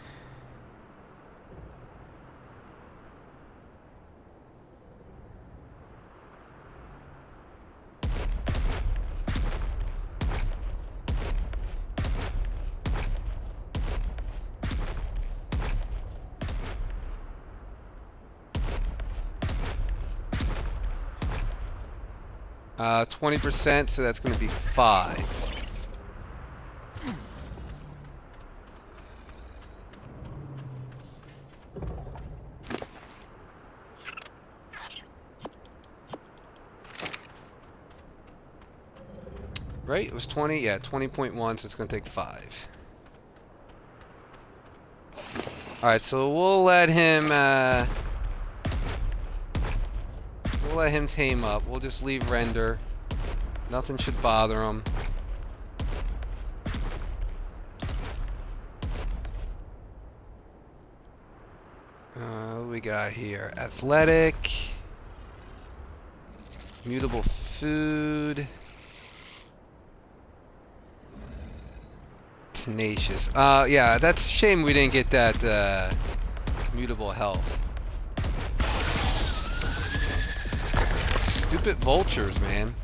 [SPEAKER 1] Uh, 20%, so that's going to be 5. Right? It was 20? Yeah, 20.1, so it's going to take 5. Alright, so we'll let him, tame up. We'll just leave render. Nothing should bother him. What do we got here? Athletic. Mutable food. Tenacious. Yeah, that's a shame we didn't get that, mutable health. Stupid vultures, man.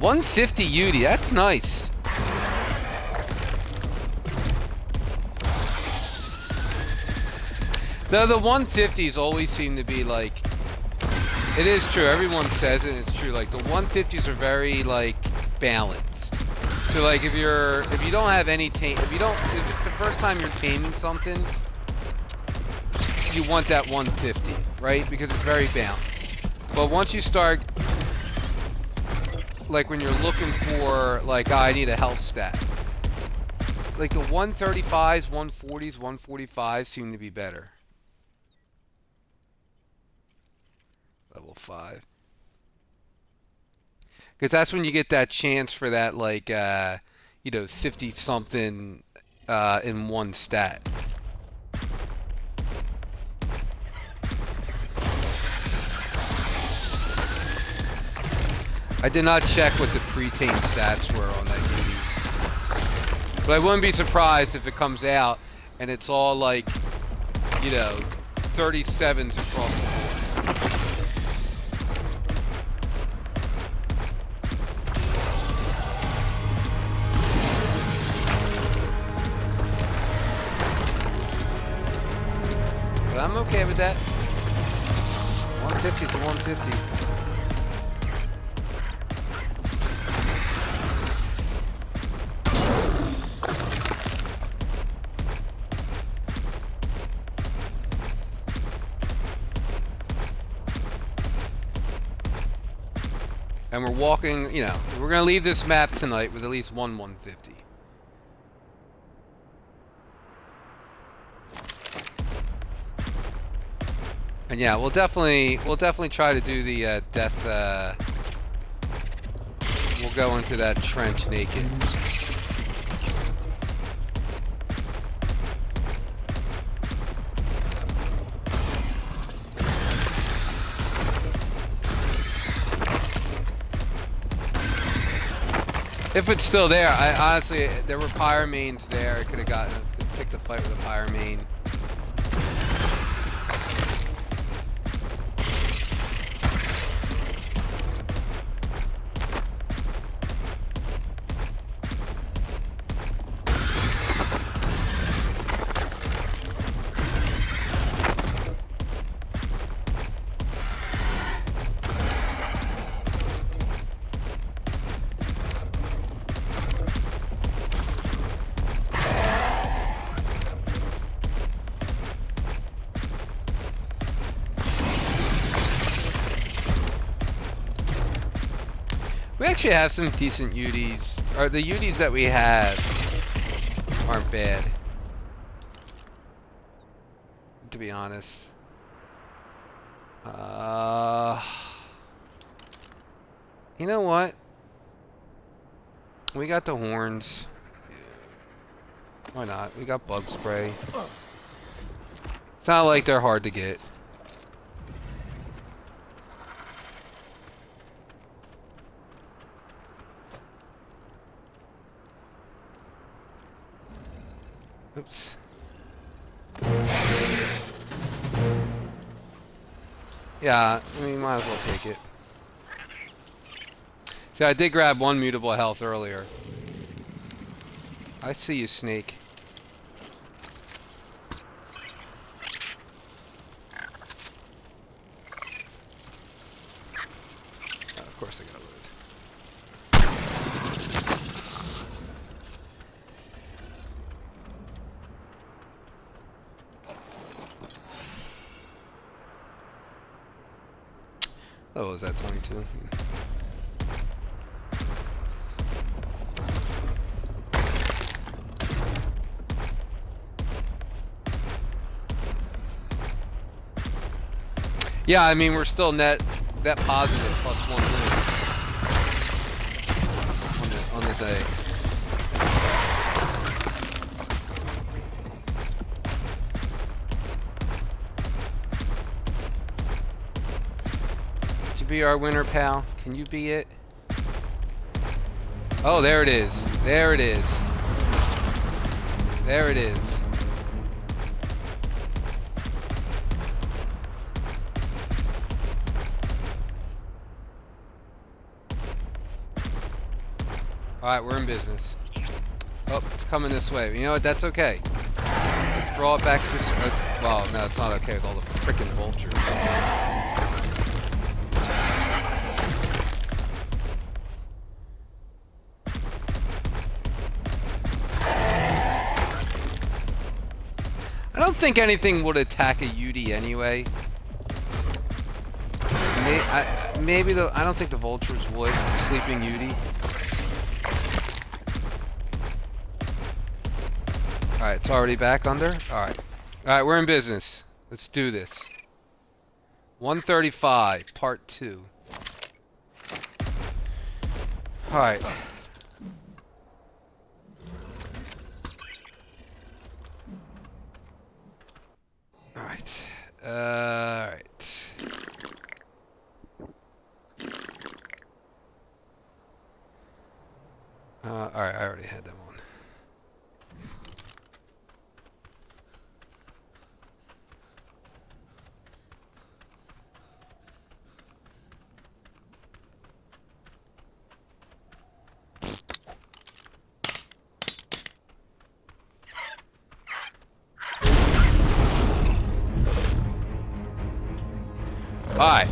[SPEAKER 1] $150 UD, that's nice. The 150s always seem to be like It is true. Everyone says it. And it's true. Like the 150s are very like balanced. So like if you don't have any if it's the first time you're taming something, you want that 150, right? Because it's very balanced. But once you start, like when you're looking for like, oh, I need a health stat. Like the 135s, 140s, 145s seem to be better. Level 5. Because that's when you get that chance for that, like, 50 something in one stat. I did not check what the pre-tame stats were on that beauty. But I wouldn't be surprised if it comes out and it's all like, 37s across the board. But I'm okay with that. 150 to 150. And we're walking, we're going to leave this map tonight with at least one 150. And yeah, we'll definitely try to do the death. We'll go into that trench naked. If it's still there, honestly, there were pyramanes there. I could have picked a fight with a pyramane. We actually have some decent UDs. Or the UDs that we have aren't bad, to be honest. You know what? We got the horns. Why not? We got bug spray. It's not like they're hard to get. Oops. Yeah, I mean, might as well take it. See, I did grab one mutable health earlier. I see you, Snake. Oh, of course I gotta load. Oh, was that 22? Yeah, I mean, we're still net positive +1 on the day. To be our winner, pal. Can you be it? Oh, there it is. There it is. There it is. Alright, we're in business. Oh, it's coming this way. You know what? That's okay. Let's draw it back this way. Well, no, it's not okay with all the frickin' vultures. don't think anything would attack a UD anyway. Maybe the I don't think the vultures would. Sleeping UD. All right, it's already back under. All right, we're in business. Let's do this. 135, part 2. All right. All right. All right. All right, I already had that one. Alright,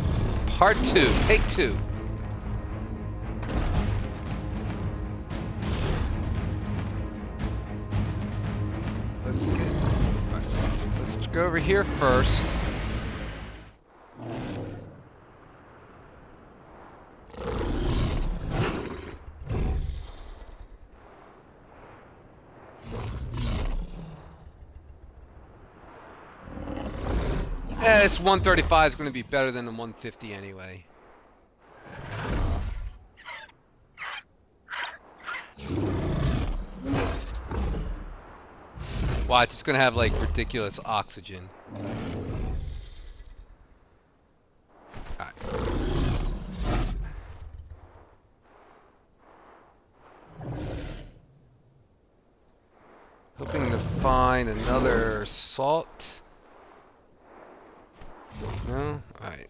[SPEAKER 1] part 2, take 2. Let's go over here first. This 135 is going to be better than the 150 anyway. Watch, it's going to have like ridiculous oxygen. Alright. Hoping to find another salt. No? Alright.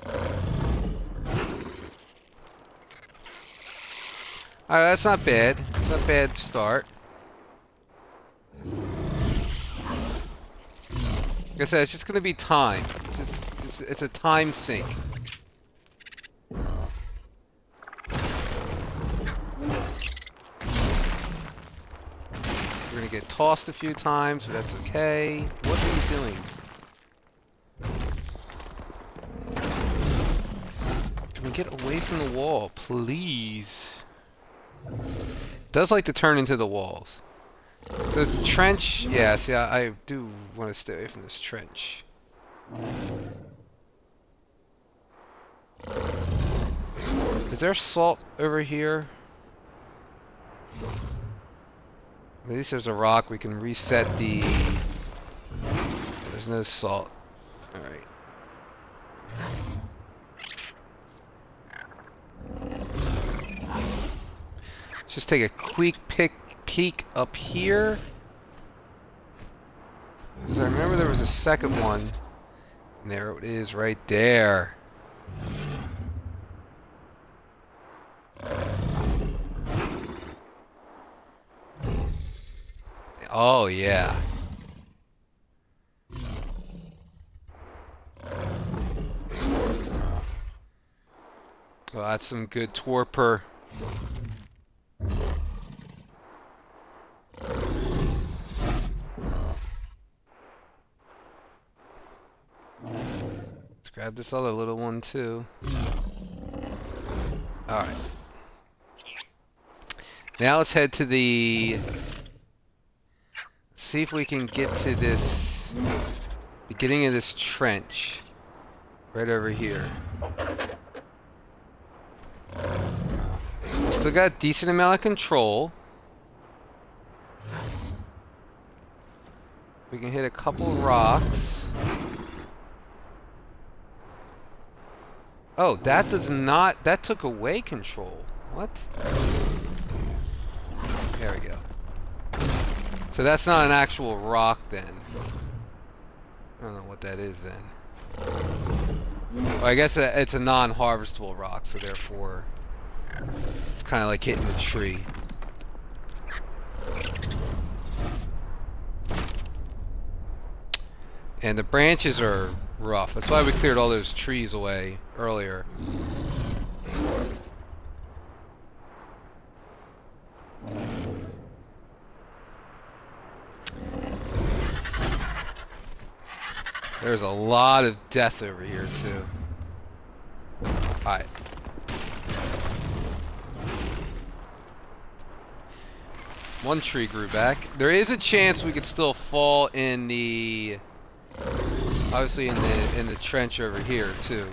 [SPEAKER 1] Alright, that's not bad. It's not a bad start. Like I said, it's just gonna be time. It's a time sink. We're gonna get tossed a few times, but that's okay. What are you doing? Can we get away from the wall, please? It does like to turn into the walls. So there's a trench. Yeah, see, I do want to stay away from this trench. Is there salt over here? At least there's a rock. We can reset the... There's no salt. Alright. Just take a quick peek up here. Because I remember there was a second one. And there it is right there. Oh yeah. Well, that's some good torpor. Let's grab this other little one too. Alright. Now let's head to the... Let's see if we can get to this beginning of this trench. Right over here. Still got a decent amount of control. We can hit a couple rocks. Oh, that does not... That took away control. What? There we go. So that's not an actual rock then. I don't know what that is then. Well, I guess it's a non-harvestable rock, so therefore it's kind of like hitting a tree. And the branches are rough. That's why we cleared all those trees away earlier. There's a lot of death over here too. Alright. One tree grew back. There is a chance we could still fall in the... Obviously in the trench over here too.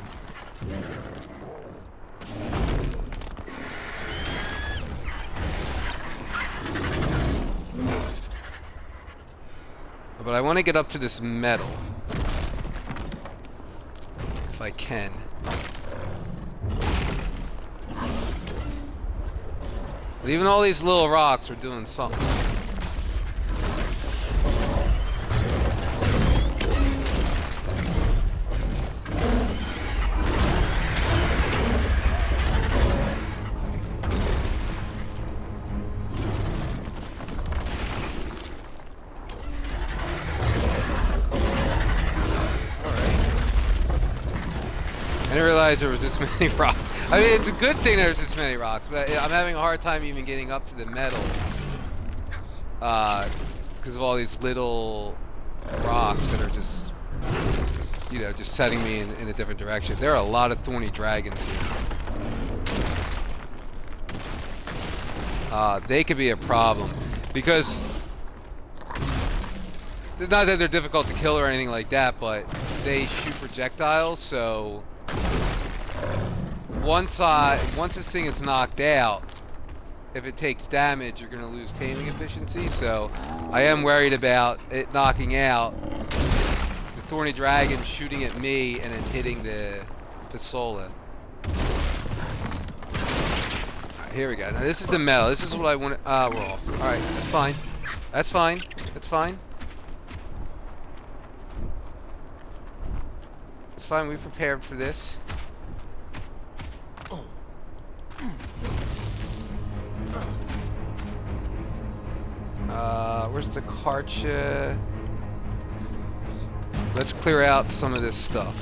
[SPEAKER 1] But I want to get up to this metal. If I can. But even all these little rocks are doing something. I didn't realize there was this many rocks. I mean, it's a good thing there's this many rocks, but I'm having a hard time even getting up to the metal. Because of all these little rocks that are just, you know, just setting me in a different direction. There are a lot of thorny dragons here. They could be a problem. Because, not that they're difficult to kill or anything like that, but they shoot projectiles, so... Once this thing is knocked out, if it takes damage, you're going to lose taming efficiency. So I am worried about it knocking out, the thorny dragon shooting at me and then hitting the Fasola. Alright, here we go. Now this is the metal. This is what I want. We're off. Alright, that's fine. That's fine. That's fine. It's fine. We prepared for this. Where's the Karcha? Let's clear out some of this stuff.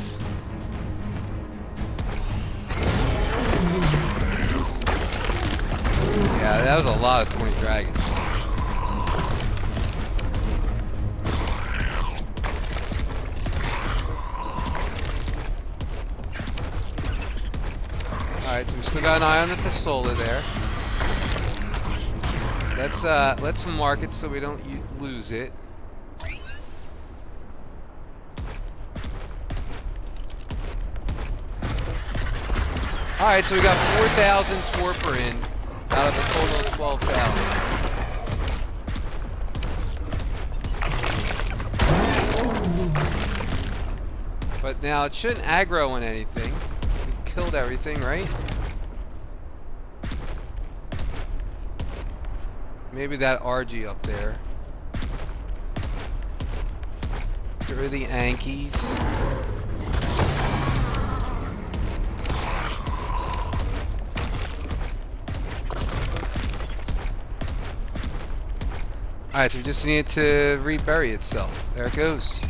[SPEAKER 1] Yeah, that was a lot of 20 dragons. Alright, so we still got an eye on the Fasola there. Let's mark it so we don't lose it. Alright, so we got 4,000 torpor in out of a total of 12,000. But now it shouldn't aggro on anything. We've killed everything, right? Maybe that RG up there. Get rid of the Ankies. Alright, so we just need it to rebury itself. There it goes.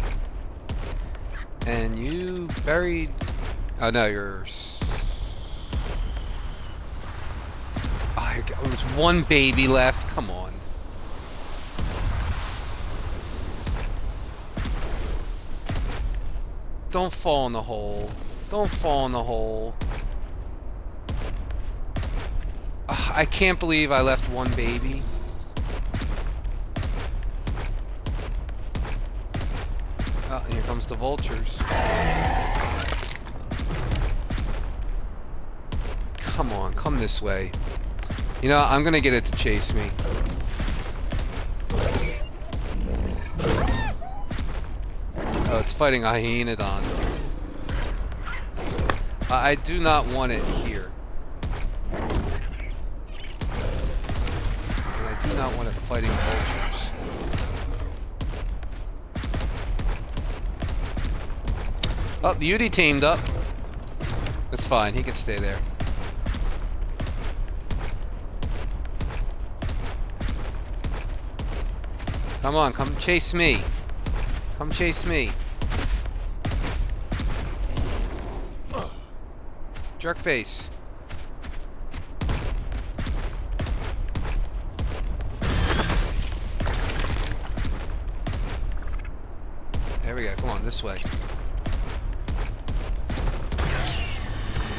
[SPEAKER 1] And you buried... Oh no, you're... There's one baby left. Come on. Don't fall in the hole. Don't fall in the hole. I can't believe I left one baby. Oh, and here comes the vultures. Come on, come this way. You know, I'm gonna get it to chase me. Oh, it's fighting a Hyenodon. I do not want it here. And I do not want it fighting vultures. Oh, the Yudi teamed up. That's fine, he can stay there. Come on, come chase me. Come chase me. Jerk face. There we go. Come on. this way.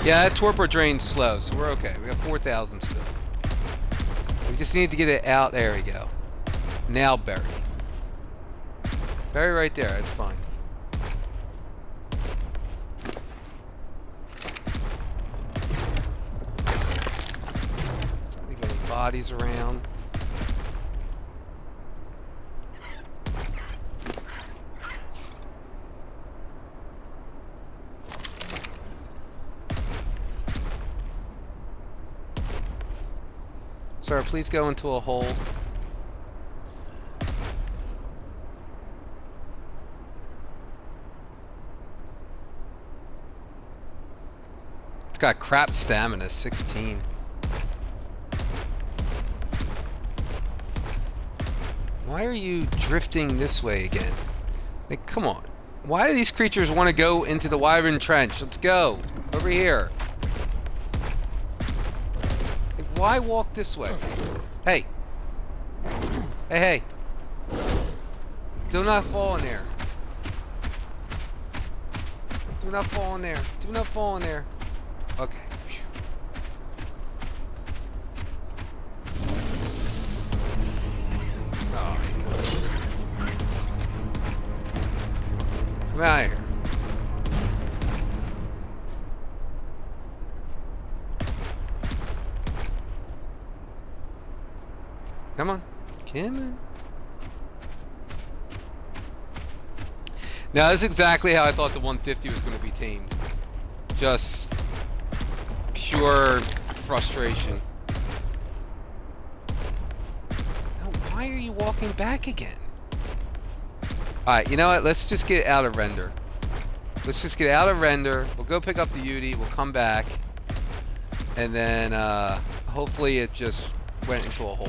[SPEAKER 1] Yeah, that torpor drain's slow, so we're okay. We got 4,000 still. We just need to get it out. There we go. Now bury. Bury right there. That's fine. Don't leave any bodies around. Sir, please go into a hole. It's got crap stamina, 16. Why are you drifting this way again? Like, come on. Why do these creatures want to go into the Wyvern Trench? Let's go. Over here. Why walk this way? Hey. Hey, hey. Do not fall in there. Do not fall in there. Do not fall in there. Okay. Oh, come out of here. Come on. Come on. Now, this is exactly how I thought the 150 was going to be tamed. Just pure frustration. Now, why are you walking back again? Alright, you know what? Let's just get out of render. Let's just get out of render. We'll go pick up the Yudi. We'll come back. And then, hopefully it just went into a hole.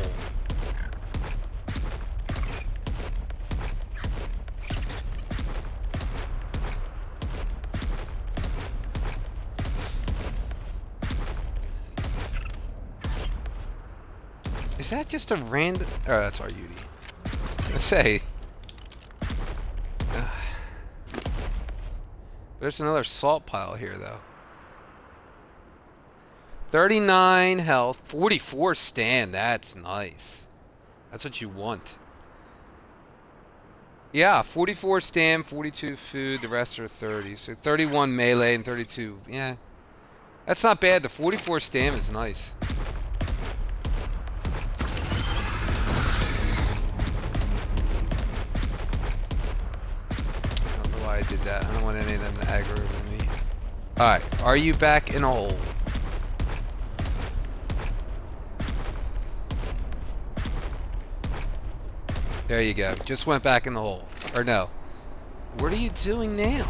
[SPEAKER 1] Is that just a random... Oh, that's our Yudi. I say... There's another salt pile here, though. 39 health, 44 stand. That's nice. That's what you want. Yeah, 44 stand, 42 food. The rest are 30. So 31 melee and 32. Yeah. That's not bad. The 44 stam is nice. I did that. I don't want any of them to aggro me. Alright, are you back in a hole? There you go. Just went back in the hole. Or no. What are you doing now?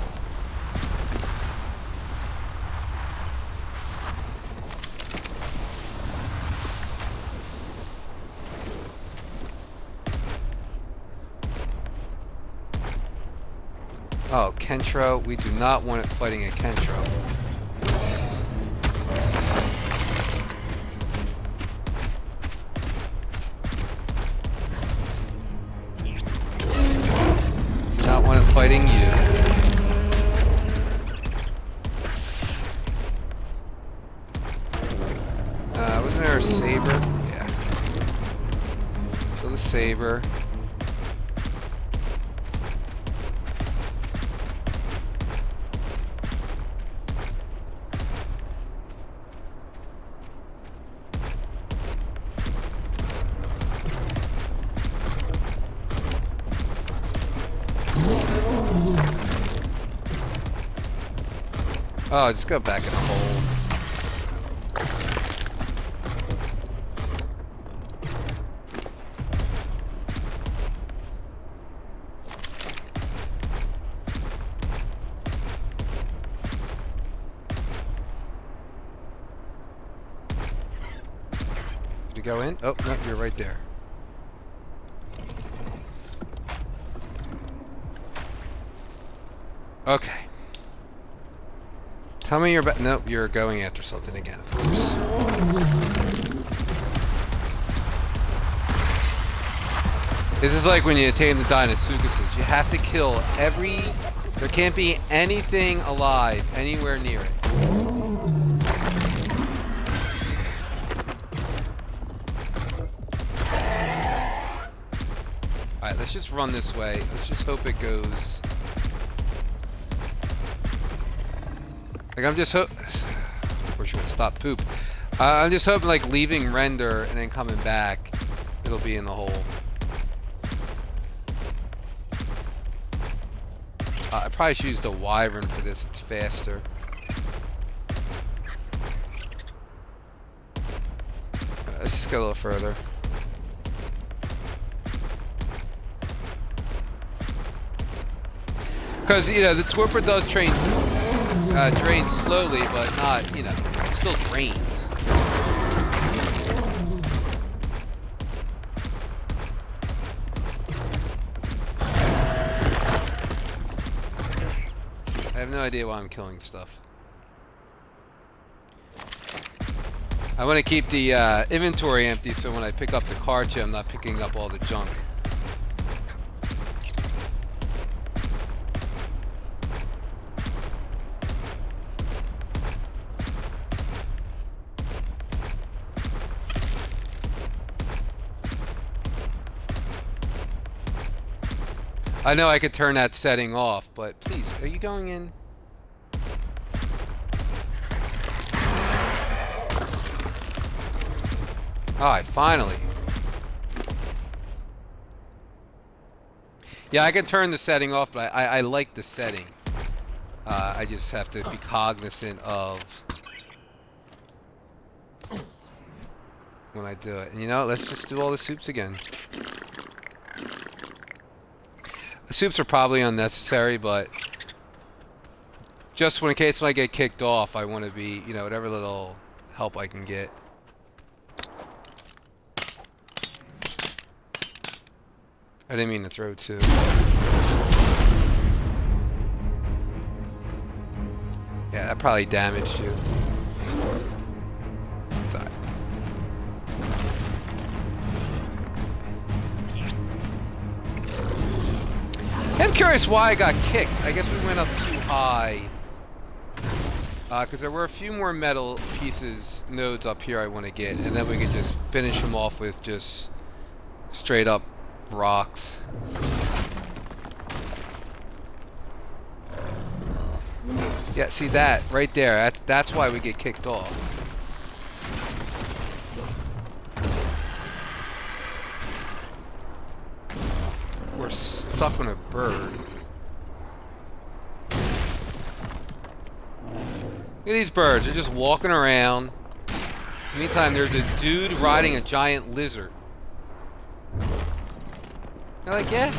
[SPEAKER 1] Oh, Kentro. We do not want it fighting a Kentro. Do not want it fighting you. Wasn't there a saber? Yeah. Kill the saber. Oh, just go back in the hole. Did you go in? Oh, no, you're right there. Okay. Tell me you're back. Nope, you're going after something again, of course. This is like when you tame the Dinosuchuses. You have to kill every There can't be anything alive anywhere near it. Alright, let's just run this way. Let's just hope it goes. Like, I'm just of course, you're gonna stop poop. I'm just hoping, like, leaving render and then coming back, it'll be in the hole. I probably should use the wyvern for this. It's faster. Let's just go a little further. Because, you know, the Twerper does drain slowly, but not, you know, it still drains. I have no idea why I'm killing stuff. I want to keep the inventory empty so when I pick up the cart, I'm not picking up all the junk. I know I could turn that setting off, but please, are you going in? Alright, finally. Yeah, I can turn the setting off, but I like the setting. I just have to be cognizant of when I do it. And you know, let's just do all the soups again. The soups are probably unnecessary, but just in case when I get kicked off, I want to be, you know, whatever little help I can get. I didn't mean to throw two. Yeah, that probably damaged you. Sorry. I'm curious why I got kicked. I guess we went up too high. Because there were a few more metal pieces, nodes up here I want to get, and then we could just finish them off with just straight up rocks. Yeah, see that right there. That's why we get kicked off. We're stuck on a bird. Look at these birds. They're just walking around. Meantime, there's a dude riding a giant lizard. They're like, yeah,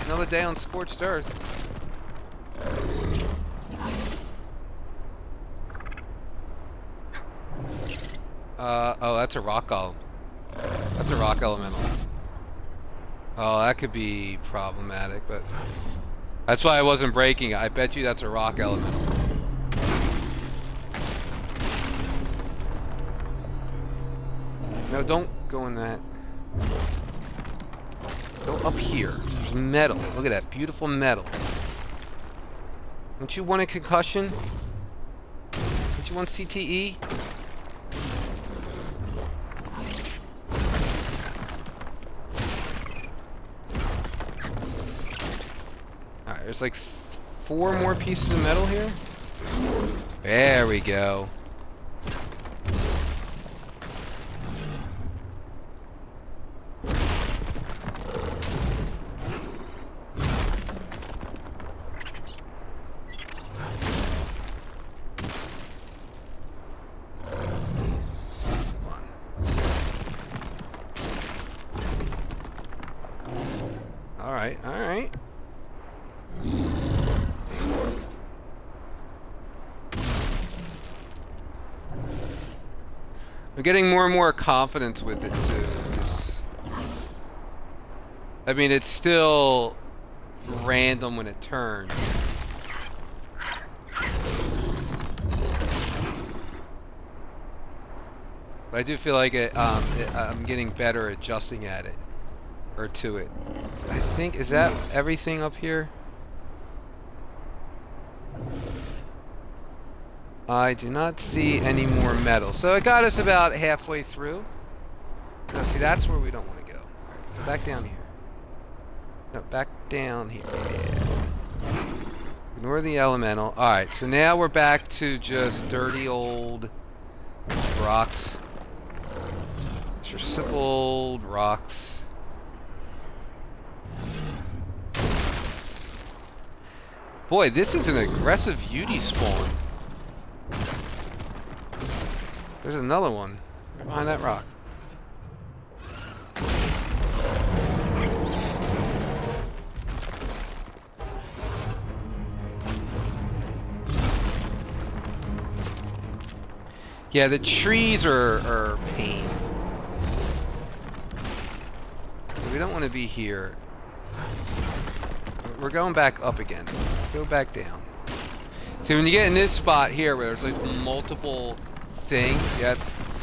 [SPEAKER 1] another day on Scorched Earth. Oh, that's a rock golem. That's a rock elemental. Oh, that could be problematic, but that's why I wasn't breaking it. I bet you that's a rock elemental. No, don't go in that. Go up here. There's metal. Look at that beautiful metal. Don't you want a concussion? Don't you want CTE? Alright, there's like 4 more pieces of metal here. There we go. Alright. I'm getting more and more confidence with it too. Just, I mean, it's still random when it turns. But I do feel like I'm getting better at adjusting at it. Or to it. I think, is that everything up here? I do not see any more metal. So it got us about halfway through. No, see, that's where we don't want to go. Alright, go back down here. No, back down here. Yeah. Ignore the elemental. Alright, so now we're back to just dirty old rocks. Just simple old rocks. Boy, this is an aggressive Yudi spawn. There's another one right behind that rock. Yeah, the trees are pain. So we don't want to be here. We're going back up again. Let's go back down. See, when you get in this spot here where there's like multiple things, yeah,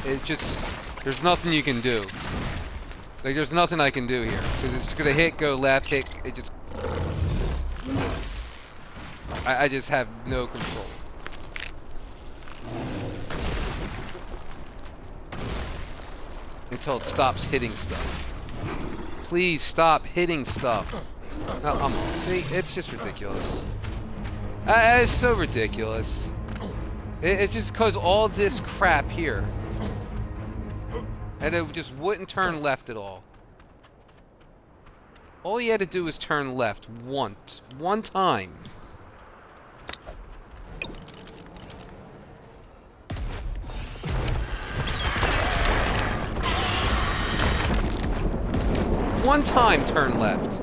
[SPEAKER 1] it just, there's nothing you can do. Like, there's nothing I can do here. Because it's just gonna hit, go left, hit, it just... I just have no control. Until it stops hitting stuff. Please stop hitting stuff. No, I'm off. See, it's just ridiculous. It's so ridiculous. It's just because all this crap here. And it just wouldn't turn left at all. All he had to do was turn left once. One time. One time turn left.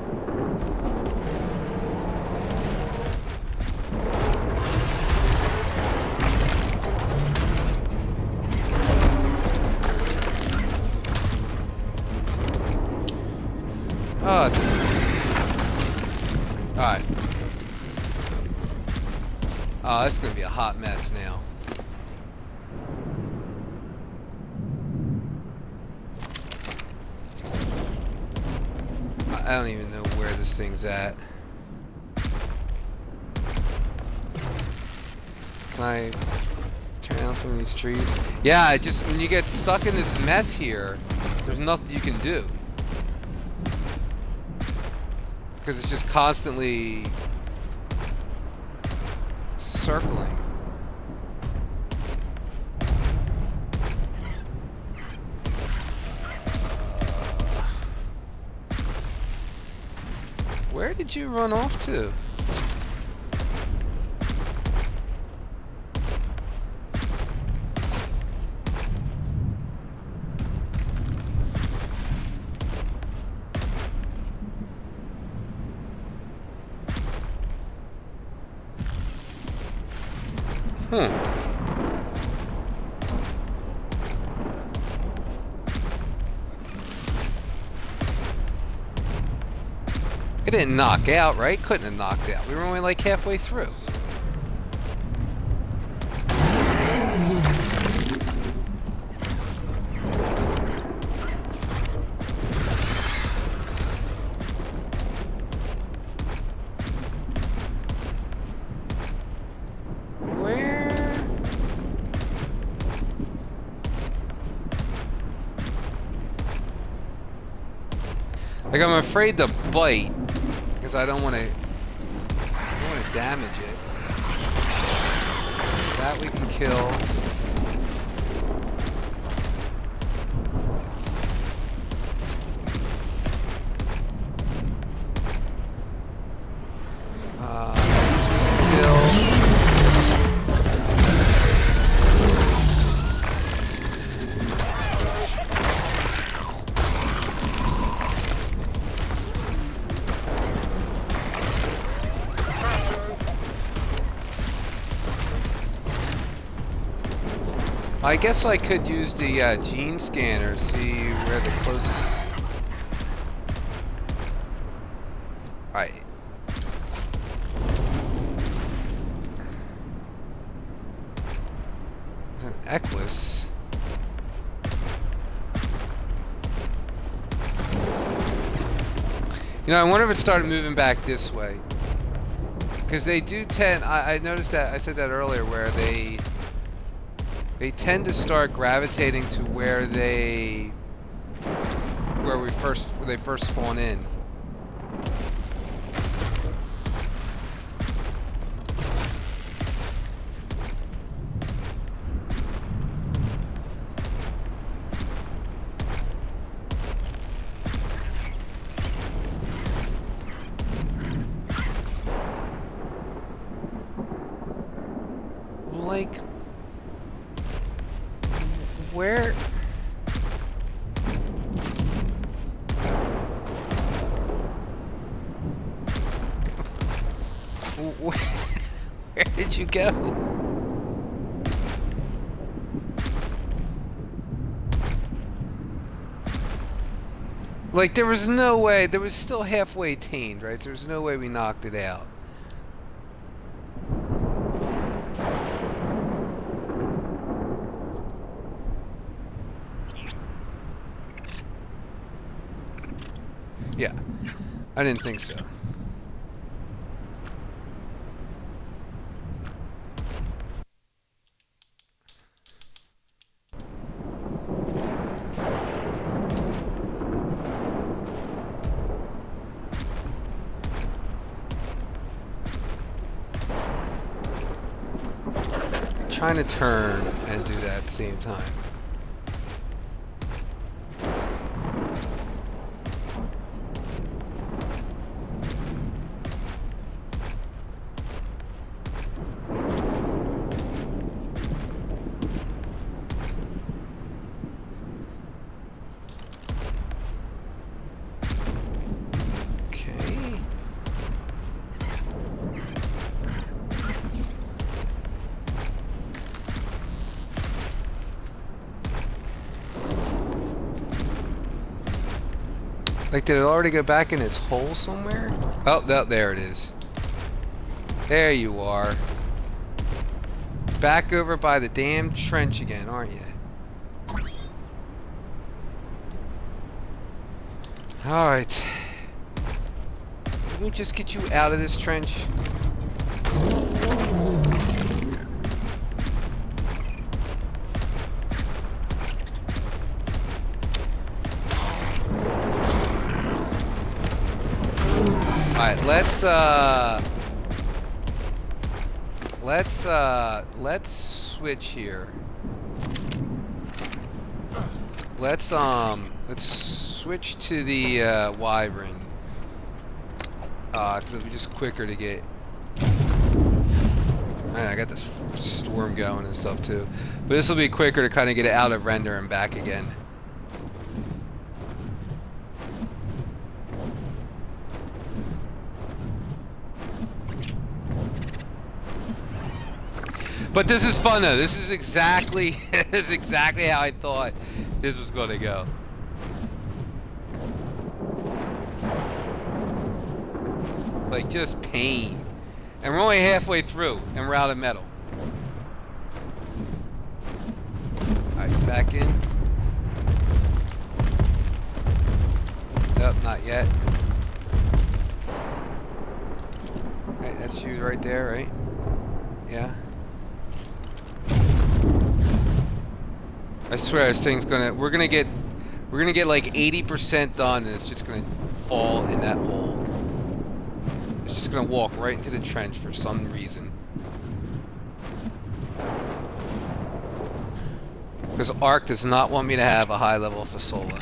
[SPEAKER 1] Oh, alright. Oh, that's gonna be a hot mess now. I don't even know where this thing's at. Can I turn down some of these trees? Yeah, just when you get stuck in this mess here, there's nothing you can do. Because it's just constantly circling. Where did you run off to? It didn't knock out, right? Couldn't have knocked out. We were only like halfway through. Like, I'm afraid to bite because I don't want to damage it. That we can kill. This we can kill. I guess I could use the gene scanner, see where the closest... Right. An Equus. You know, I wonder if it started moving back this way. Because they do tend... I noticed that, I said that earlier, where they They tend to start gravitating to where they first spawn in. Like, where? Where did you go? Like, there was no way, there was still halfway tamed, right? There was no way we knocked it out. Yeah, I didn't think so. Trying to turn and do that at the same time. Like, did it already go back in its hole somewhere? Oh, no, there it is. There you are. Back over by the damn trench again, aren't you? Alright. Let me just get you out of this trench. Alright, let's switch here. Let's switch to the Wyvern. Cause it'll be just quicker to get. Man, I got this storm going and stuff too. But this will be quicker to kind of get it out of render and back again. But this is fun though. This is exactly how I thought this was gonna go. Like, just pain. And we're only halfway through and we're out of metal. Alright, back in. Nope, not yet. Alright, that's you right there, right? Yeah. I swear this thing's gonna, we're gonna get like 80% done and it's just gonna fall in that hole. It's just gonna walk right into the trench for some reason. Because Ark does not want me to have a high level of Fasola.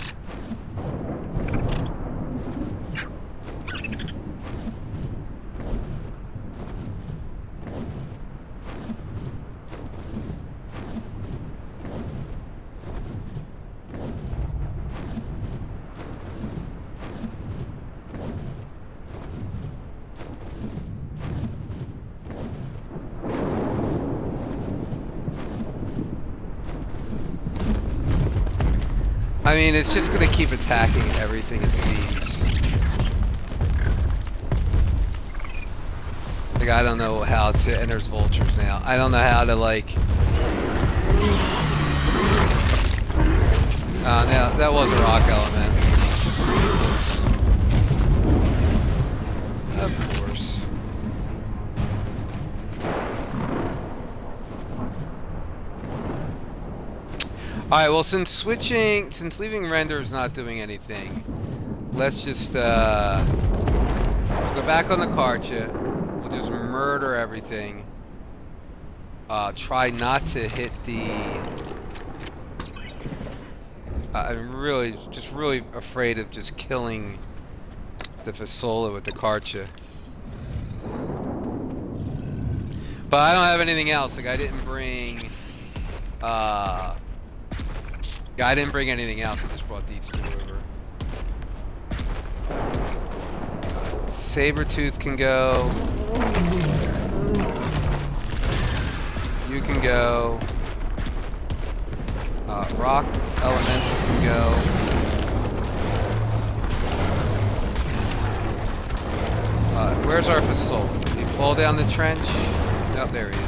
[SPEAKER 1] I mean, it's just gonna keep attacking everything it sees. Like, I don't know how to, and there's vultures now. I don't know how to, like... Now, that was a rock element. Of course. Alright, well, since leaving render is not doing anything, let's just, go back on the Karcha. We'll just murder everything. Try not to hit the... I'm really afraid of just killing the Fasola with the Karcha. But I don't have anything else. Like, I didn't bring anything else. I just brought these two over. Sabertooth can go. You can go. Rock Elemental can go. Where's our Fasola? Did he fall down the trench? Oh, there he is.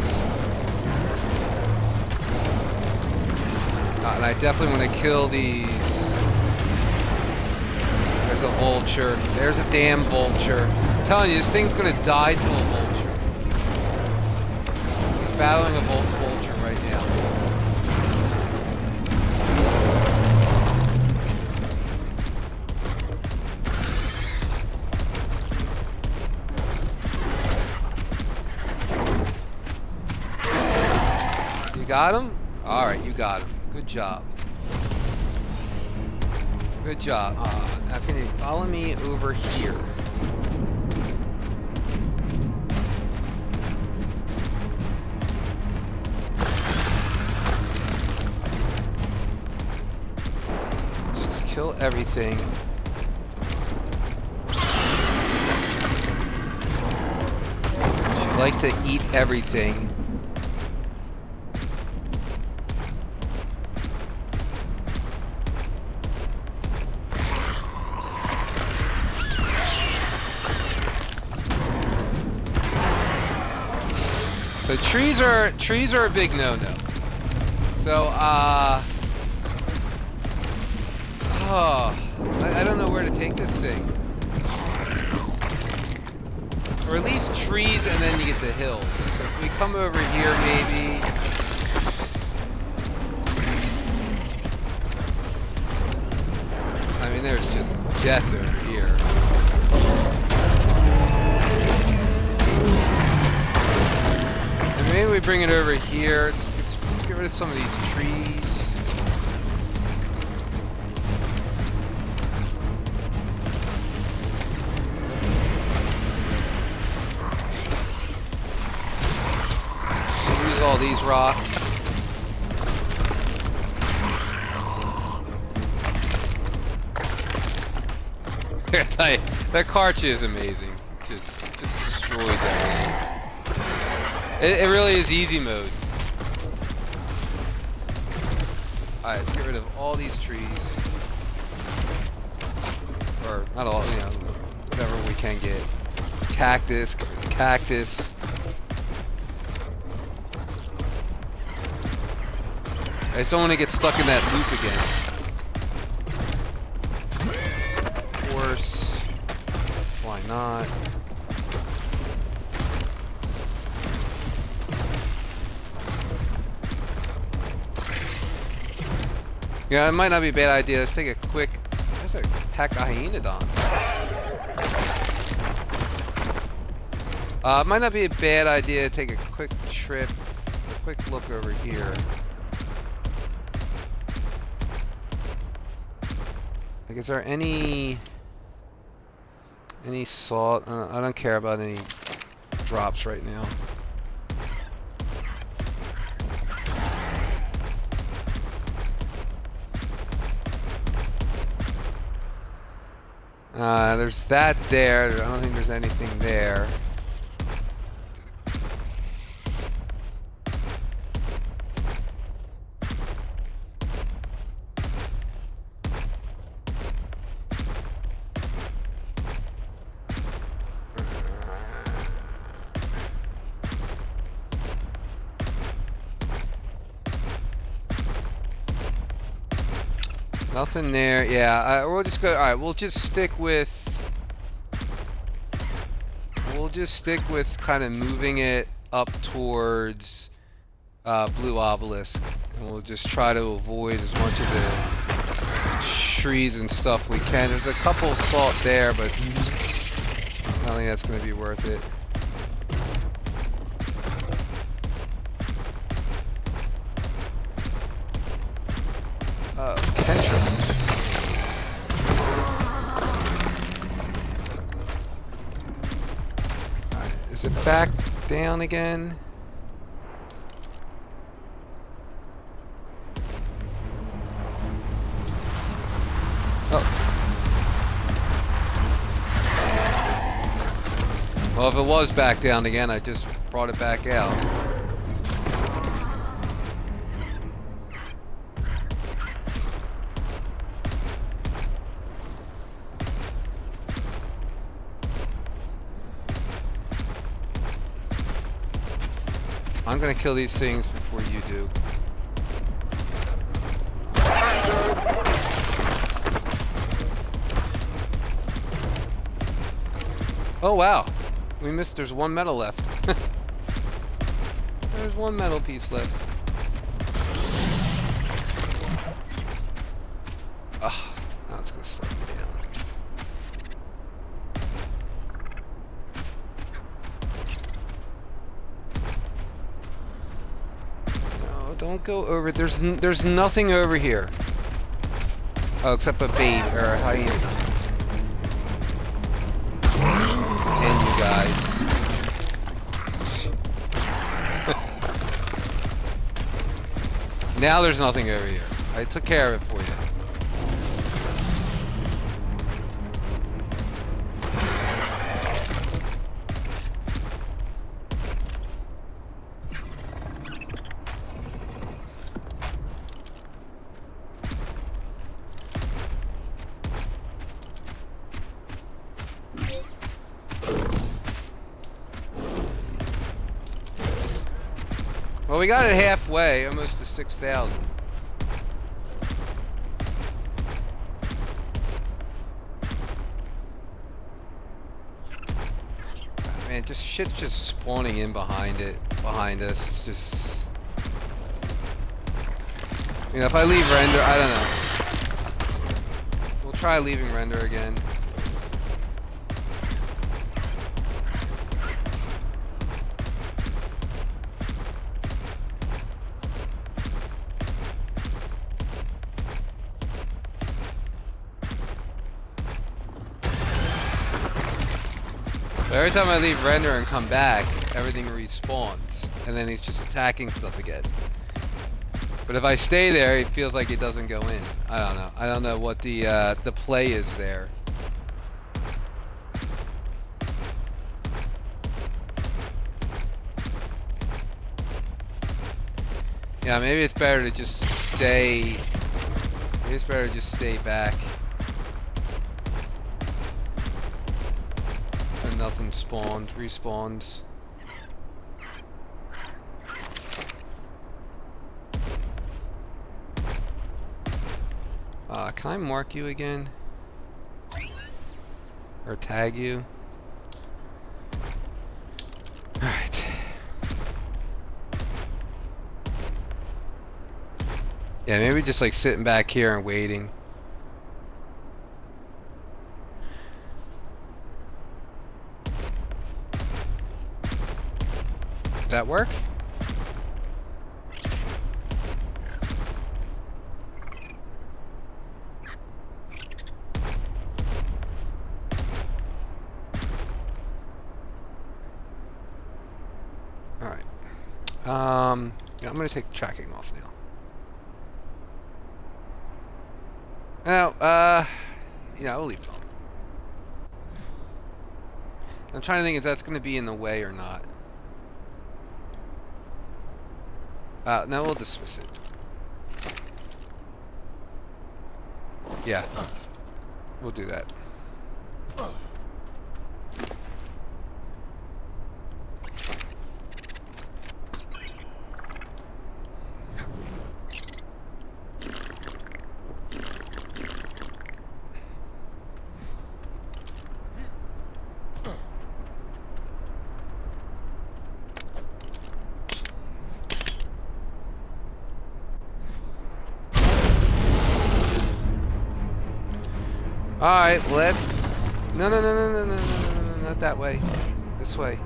[SPEAKER 1] And I definitely want to kill these. There's a vulture. There's a damn vulture. I'm telling you, this thing's gonna die to a vulture. He's battling a vulture right now. You got him? Alright, you got him. Good job. Good job. Now can you follow me over here? Just kill everything. She'd like to eat everything. So trees are a big no-no. So I don't know where to take this thing. Or at least trees, and then you get the hills. So if we come over here, maybe. I mean, there's just death over here. Maybe we bring it over here. Let's get rid of some of these trees. Use all these rocks. I gotta tell you, that Karcha is amazing. Just destroys everything. It really is easy mode. Alright, let's get rid of all these trees. Or, not all, you know, whatever we can get. Cactus, get rid of the cactus. I just don't want to get stuck in that loop again. Of course. Why not? Yeah, it might not be a bad idea. Let's take a quick... There's a pack of hyenodon. It might not be a bad idea to take a quick trip, a quick look over here. Like, is there any salt? I don't care about any drops right now. There's that there. I don't think there's anything there. Nothing there. Yeah, we'll just go. All right, we'll just stick with kind of moving it up towards blue obelisk, and we'll just try to avoid as much of the trees and stuff we can. There's a couple salt there, but I don't think that's going to be worth it. Kentrons. Alright, is it back down again? Well, if it was back down again, I just brought it back out. I'm gonna kill these things before you do. Oh wow, we missed. There's one metal left. There's one metal piece left. Ah, now it's gonna slow me down. No, don't go over. There's nothing over here. Oh, except a bait or a hyena. And you guys. Now there's nothing over here. I took care of it for you. Well, we got it halfway, almost to 6,000. Man, just shit's just spawning in behind us. It's just, you know, if I leave render, I don't know. We'll try leaving render again. Every time I leave render and come back, everything respawns, and then he's just attacking stuff again. But if I stay there, it feels like it doesn't go in. I don't know. I don't know what the play is there. Yeah, maybe it's better to just stay. Maybe it's better to just stay back. Nothing respawns. Can I mark you again? Or tag you? Alright. Yeah, maybe just like sitting back here and waiting. That work? All right. Yeah, I'm gonna take the tracking off now. Now, yeah, we'll leave it on. I'm trying to think if that's gonna be in the way or not. No, we'll dismiss it. Yeah, we'll do that. Alright, let's... No, no, no, no, no, no, no, no, no, not that way. This way.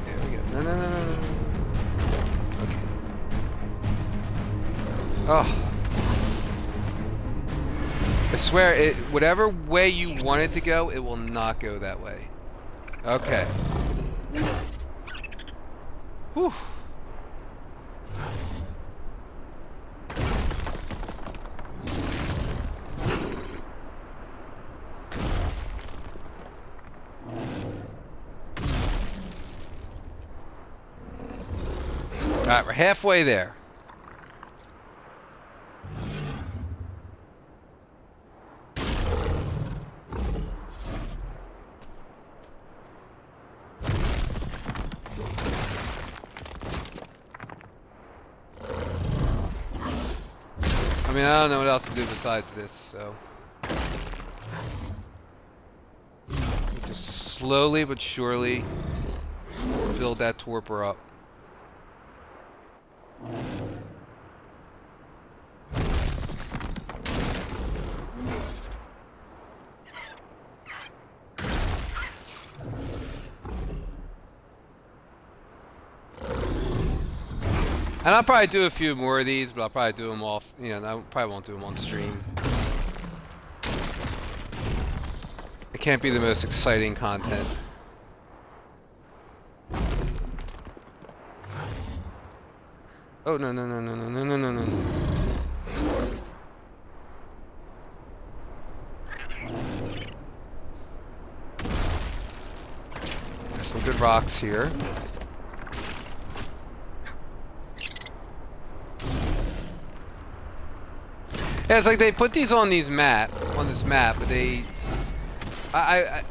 [SPEAKER 1] There we go. No, no, no, no, no, no. Okay. Oh. I swear, whatever way you want it to go, it will not go that way. Okay. Whew. Alright, we're halfway there. I mean, I don't know what else to do besides this, so... Just slowly but surely build that torpor up. And I'll probably do a few more of these, but I'll probably do them off, you know, I probably won't do them on stream. It can't be the most exciting content. Oh, no, no, no, no, no, no, no, no, no, no. There's some good rocks here. Yeah, it's like they put these on this map, but they, I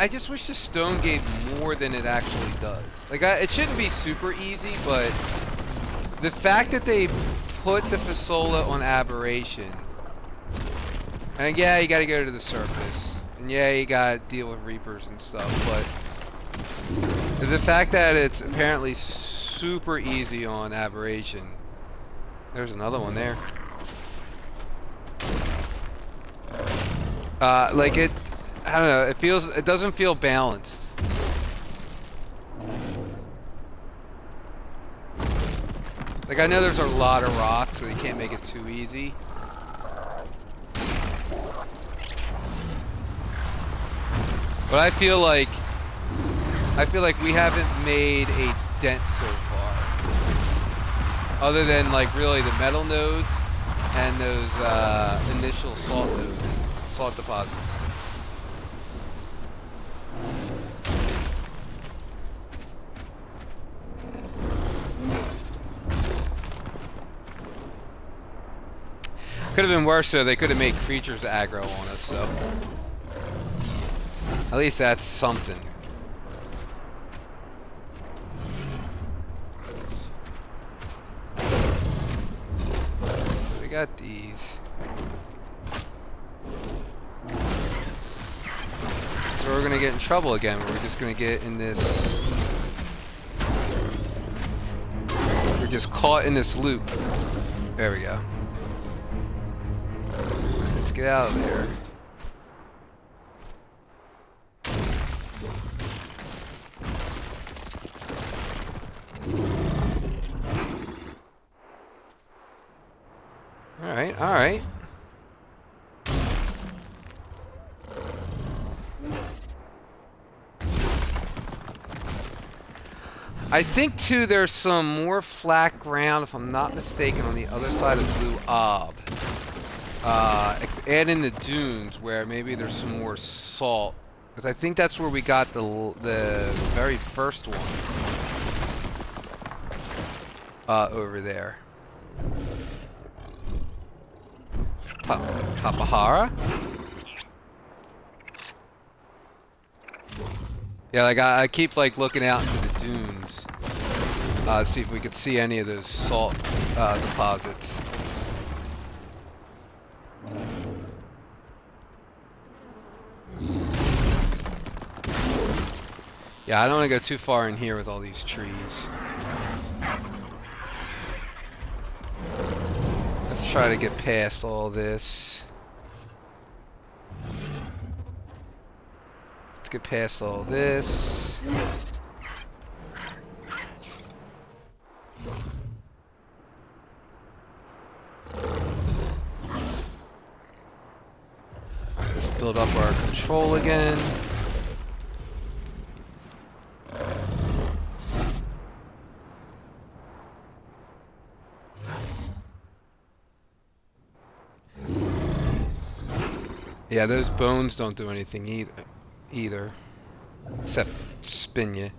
[SPEAKER 1] just wish the stone gave more than it actually does. Like, it shouldn't be super easy, but the fact that they put the Fasola on aberration, and yeah, you gotta go to the surface, and yeah, you gotta deal with reapers and stuff, but the fact that it's apparently super easy on aberration. There's another one there. Like it, I don't know, it doesn't feel balanced. Like, I know there's a lot of rocks, so you can't make it too easy. But I feel like we haven't made a dent so far. Other than, like, really the metal nodes and those initial salt nodes. Salt deposits. Could have been worse though, they could have made creatures aggro on us, so at least that's something. So we got these. So we're gonna get in trouble again. We're just gonna get in this. We're just caught in this loop. There we go. Let's get out of there. All right, all right. I think too there's some more flat ground, if I'm not mistaken, on the other side of Blue Ob. And in the dunes where maybe there's some more salt. Because I think that's where we got the very first one. Over there. Tapahara? Yeah, like I keep like looking out into the dunes, see if we could see any of those salt deposits. Yeah, I don't want to go too far in here with all these trees. Let's try to get past all this. Let's get past all this. Let's build up our control again. Yeah, those bones don't do anything either. Except spin you.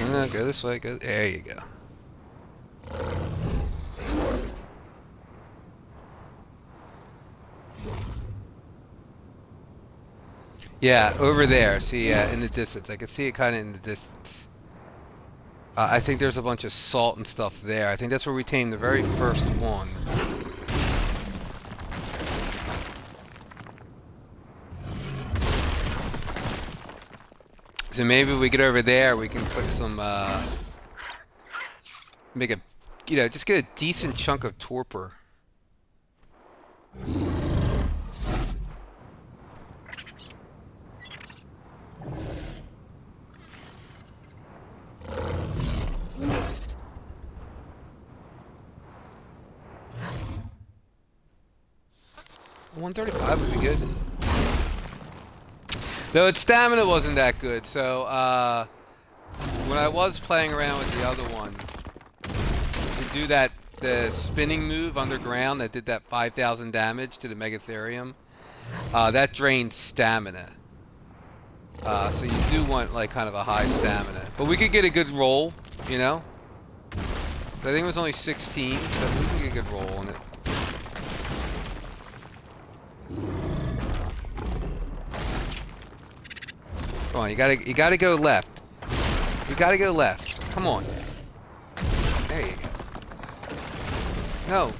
[SPEAKER 1] No, go this way. Go. There you go. Yeah, over there. See, in the distance. I can see it kind of in the distance. I think there's a bunch of salt and stuff there. I think that's where we tamed the very first one. So maybe we get over there, we can put some, make a, just get a decent chunk of torpor. $135 would be good. Though its stamina wasn't that good, so when I was playing around with the other one, to do the spinning move underground that did that 5,000 damage to the Megatherium, that drained stamina. So you do want like kind of a high stamina. But we could get a good roll, you know? I think it was only 16, but we can get a good roll on it. Come on, you gotta go left. You gotta go left. Come on. There you go. No.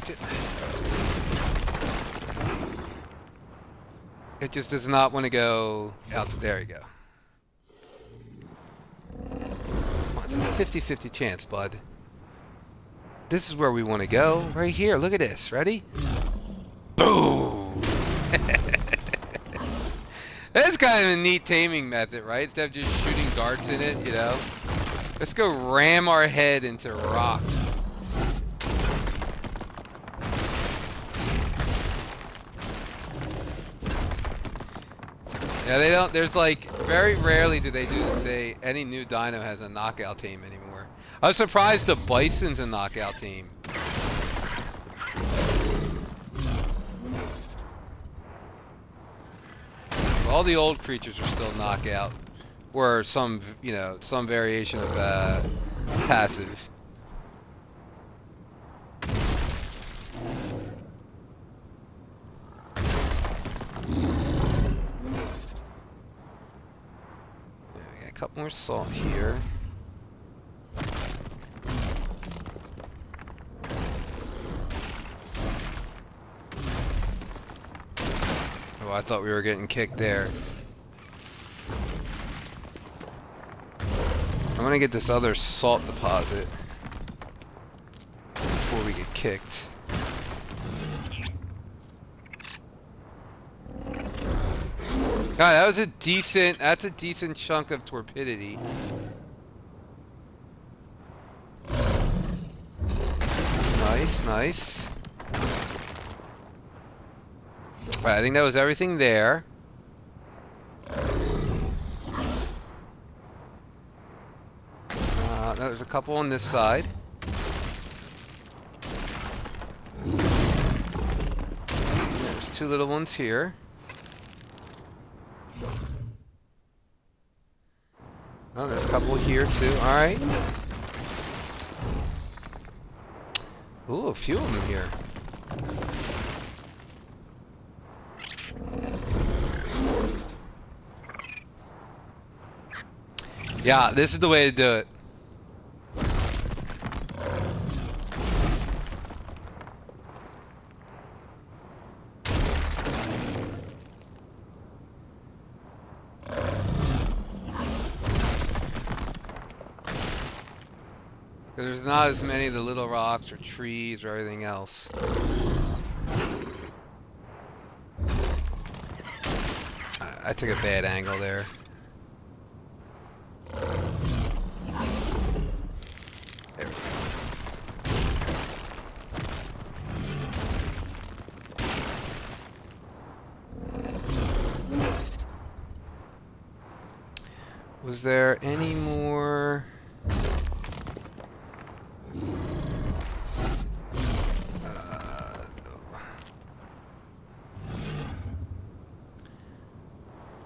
[SPEAKER 1] It just does not want to go out. There you go. Come on, it's a 50-50 chance, bud. This is where we want to go. Right here. Look at this. Ready? Boom! That's kind of a neat taming method, right? Instead of just shooting darts in it, you know? Let's go ram our head into rocks. Yeah, they don't, there's like, very rarely do any new dino has a knockout team anymore. I was surprised the bison's a knockout team. All the old creatures are still knockout, or some, some variation of passive. We got a couple more salt here. Oh, I thought we were getting kicked there. I'm gonna get this other salt deposit before we get kicked. God, that's a decent chunk of torpidity. Nice, nice. Alright, I think that was everything there. There's a couple on this side. There's two little ones here. Oh, there's a couple here too. Alright. Ooh, a few of them here. Yeah, this is the way to do it. There's not as many of the little rocks or trees or everything else. I took a bad angle there. There we go. Was there any more?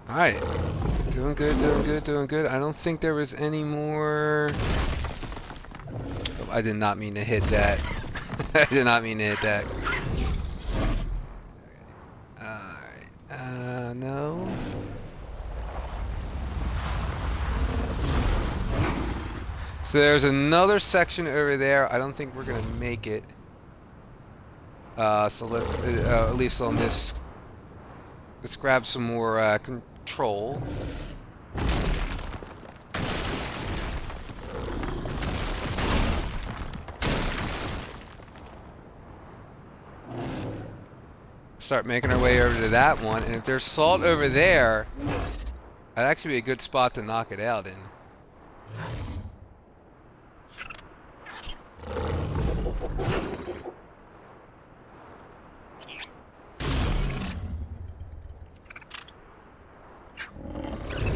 [SPEAKER 1] Alright. Doing good, doing good, doing good. I don't think there was any more. Oh, I did not mean to hit that. I did not mean to hit that. Alright. No. So there's another section over there. I don't think we're gonna make it. So let's at least on this. Let's grab some more control. Start making our way over to that one, and if there's salt over there, that'd actually be a good spot to knock it out in.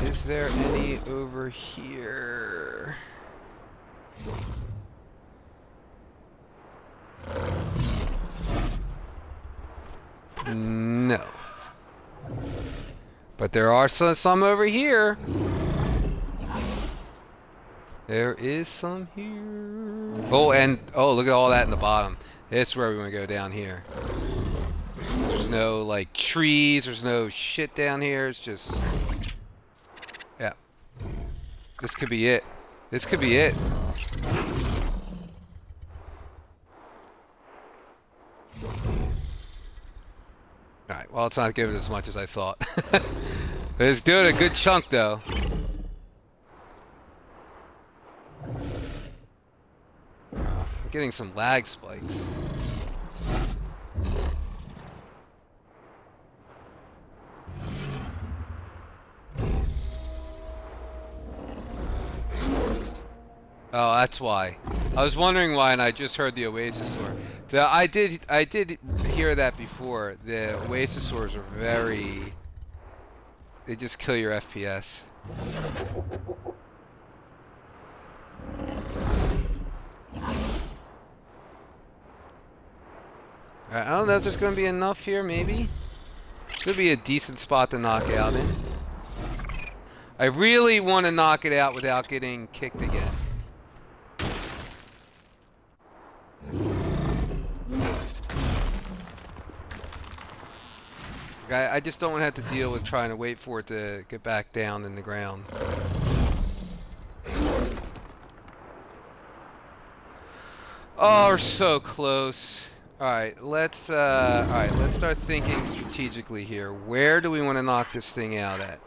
[SPEAKER 1] Is there any over here? No. But there are some over here. There is some here. Oh, and oh, look at all that in the bottom. This is where we want to go down here. There's no like trees, there's no shit down here. It's just, yeah. This could be it. This could be it. Alright, well, it's not giving as much as I thought. But it's doing a good chunk, though. I'm getting some lag spikes. Oh, that's why. I was wondering why, and I just heard the Oasisaur. I did hear that before. The Oasisaurs are very. They just kill your FPS. I don't know if there's going to be enough here. Maybe. Could be a decent spot to knock out in. I really want to knock it out without getting kicked again. I just don't want to have to deal with trying to wait for it to get back down in the ground. Oh, we're so close. Alright, let's start thinking strategically here. Where do we want to knock this thing out at?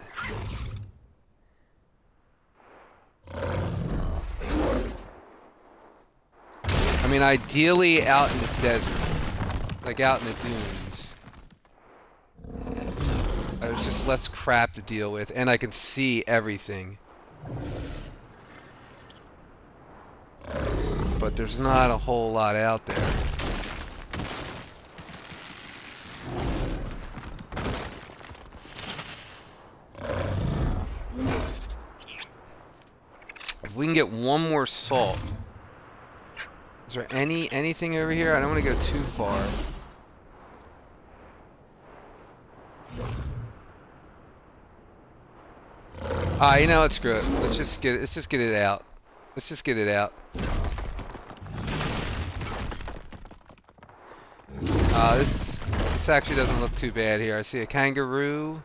[SPEAKER 1] I mean, ideally out in the desert. Like out in the dunes. There's just less crap to deal with, and I can see everything. But there's not a whole lot out there. If we can get one more salt. Is there anything over here? I don't want to go too far. You know what? Screw it. Let's just get it out. Let's just get it out. This actually doesn't look too bad here. I see a kangaroo.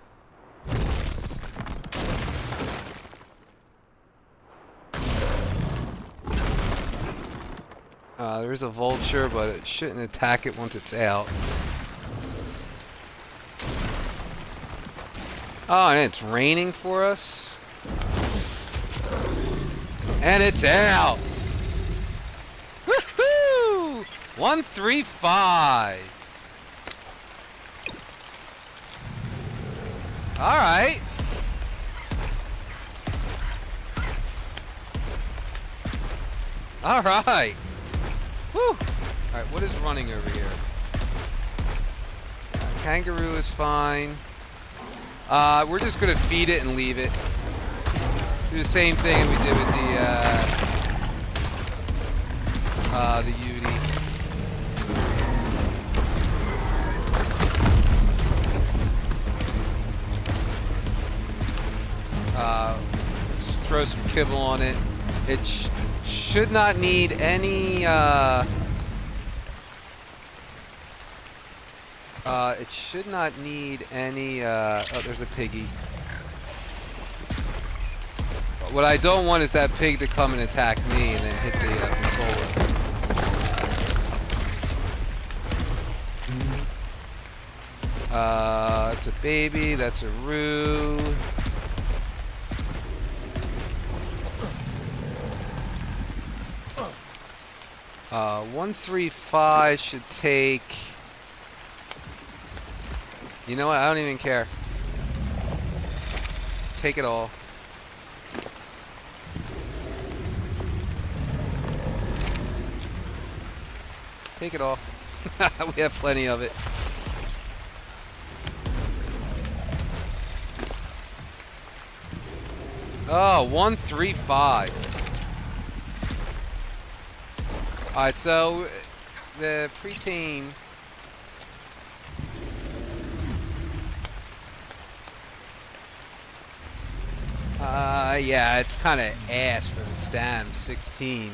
[SPEAKER 1] There's a vulture, but it shouldn't attack it once it's out. Oh, and it's raining for us. And it's out! 135. All right. All right. Whew. All right. What is running over here? Kangaroo is fine. We're just gonna feed it and leave it. Do the same thing we did with the Yudi. Just throw some kibble on it. It should not need any. It should not need any. Oh, there's a piggy. What I don't want is that pig to come and attack me and then hit the Fasola. That's a baby. That's a roo. Uh, 135 should take. You know what? I don't even care. Take it all. Take it all. We have plenty of it. Oh, 135. Alright, so the pre-tame. Yeah, it's kind of ass for the stem. 16.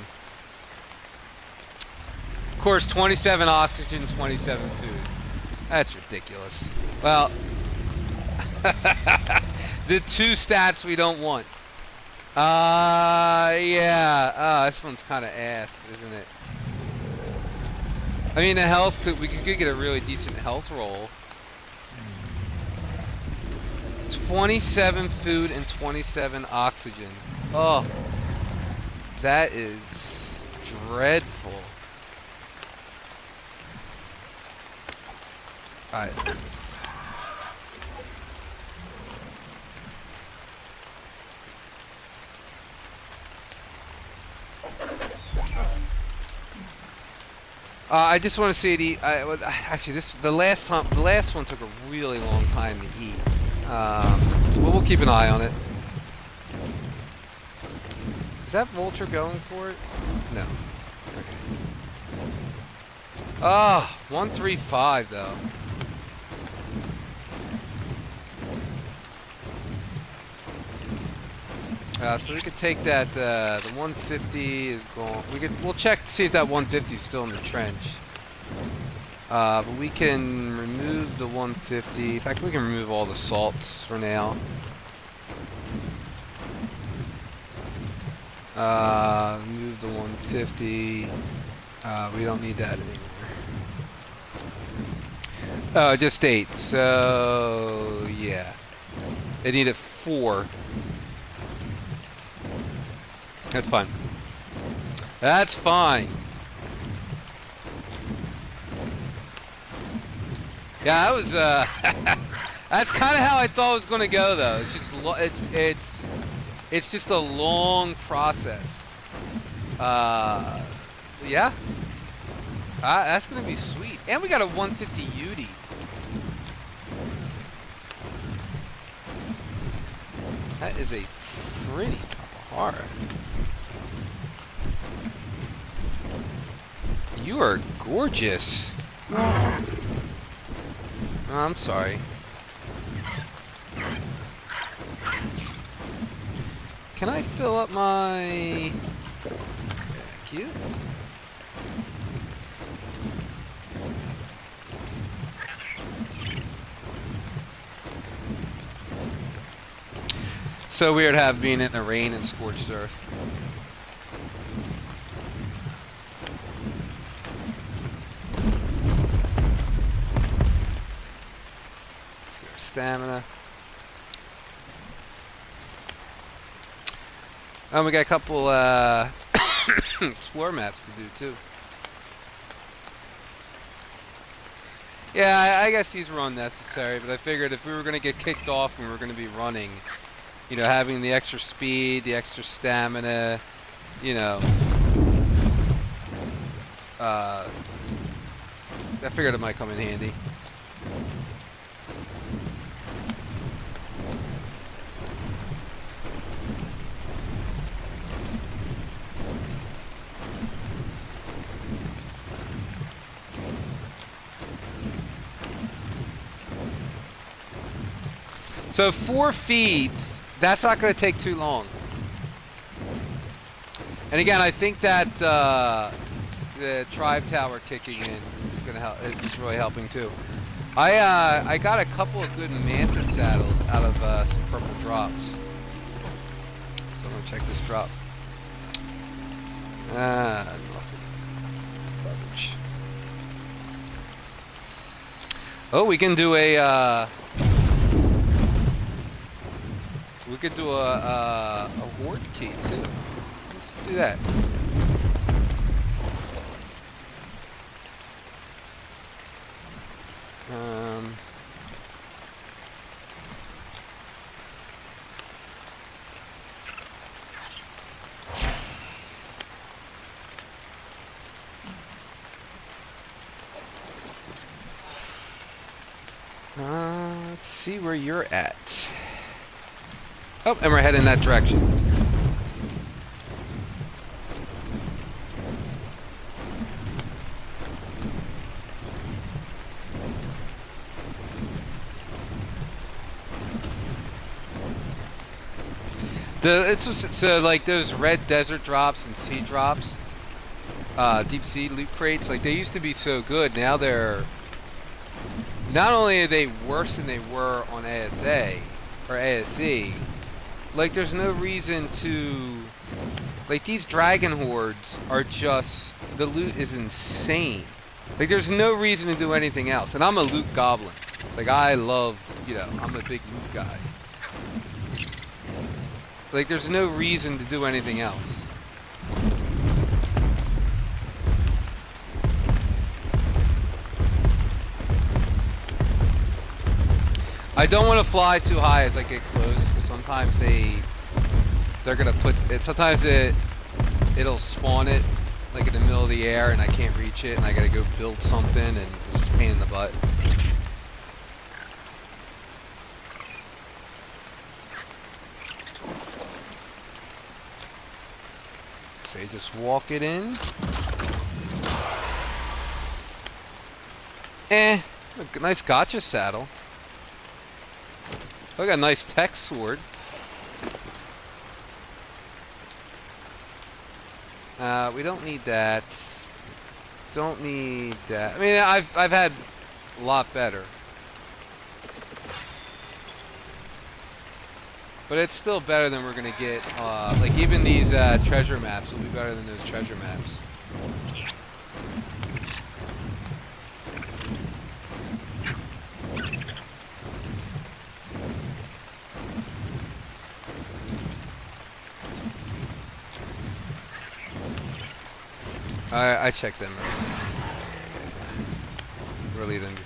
[SPEAKER 1] Of course, 27 oxygen, 27 food. That's ridiculous. Well, the two stats we don't want. Yeah. This one's kind of ass, isn't it? I mean, the health we could get a really decent health roll. 27 food and 27 oxygen. Oh, that is dreadful. Alright. I just want to say actually the last one took a really long time to eat. Well, we'll keep an eye on it. Is that vulture going for it? No. Okay. Ah, 135 though. So we could take that. The 150 is gone. We'll check to see if that 150 is still in the trench. But we can remove the 150. In fact, we can remove all the salts for now. Move the 150. We don't need that anymore. Oh, just 8. So yeah, it needed 4. That's fine. That's fine. Yeah, that was that's kind of how I thought it was going to go, though. It's just it's just a long process. Yeah. That's going to be sweet. And we got a 150 Yudi. That is a pretty hard. You are gorgeous. Oh, I'm sorry. Can I fill up my... Thank you. So weird having being in the rain and Scorched Earth. Let's get our stamina. Oh, we got a couple explore maps to do too. Yeah, I guess these were unnecessary, but I figured if we were gonna get kicked off and we were gonna be running, you know, having the extra speed, the extra stamina, you know, I figured it might come in handy. So 4 feeds, that's not going to take too long. And again, I think that the tribe tower kicking in is going to help. Is really helping too. I got a couple of good manta saddles out of some purple drops. So I'm gonna check this drop. Nothing. Garbage. Oh, we can do a. We could do a horde key too. Let's do that. Let's see where you're at. Oh, and we're heading that direction. It's just, so like those red desert drops and sea drops, deep sea loot crates, like they used to be so good. Now they're not only are they worse than they were on ASA or ASC, like there's no reason to, like these dragon hordes are just, the loot is insane. Like there's no reason to do anything else. And I'm a loot goblin. Like I love, you know, I'm a big loot guy. Like there's no reason to do anything else. I don't want to fly too high as I get close, because sometimes they're gonna put it. Sometimes it'll spawn it like in the middle of the air, and I can't reach it, and I gotta go build something, and it's just a pain in the butt. So you just walk it in. A nice gotcha saddle. I got a nice tech sword. We don't need that. Don't need that. I mean, I've had a lot better. But it's still better than we're gonna get. Like even these treasure maps will be better than those treasure maps. I checked them. Really didn't.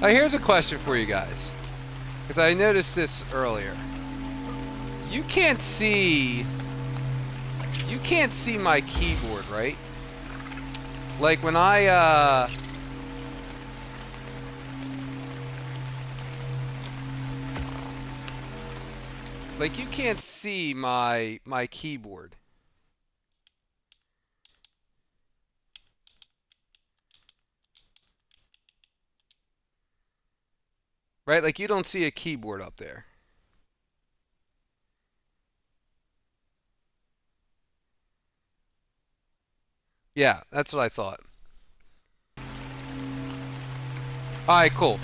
[SPEAKER 1] Here's a question for you guys, because I noticed this earlier. You can't see my keyboard, right? Like when I like you can't see my keyboard. Right? Like you don't see a keyboard up there. Yeah, that's what I thought. Alright, cool.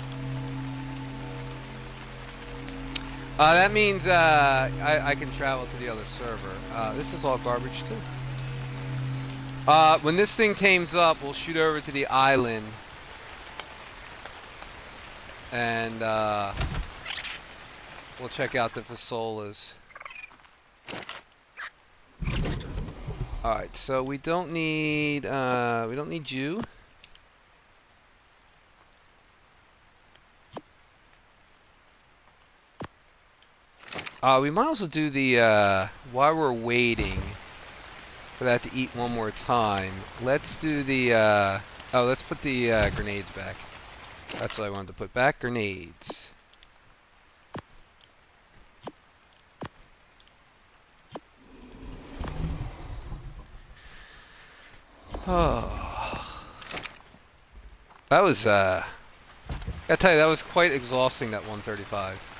[SPEAKER 1] That means I can travel to the other server. This is all garbage too. When this thing tames up, we'll shoot over to the island. And we'll check out the Fasolas. All right, so we don't need you. We might also do the while we're waiting for that to eat one more time. Let's do the oh, let's put the grenades back. That's what I wanted to put back. Grenades. Oh, that was I tell you, that was quite exhausting. That 135.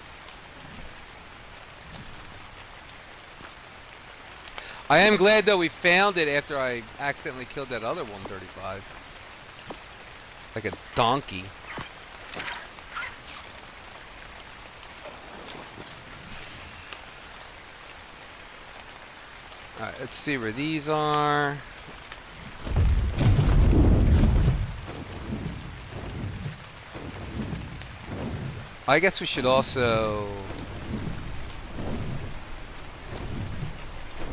[SPEAKER 1] I am glad though we found it after I accidentally killed that other 135. Like a donkey. Alright, let's see where these are. I guess we should also...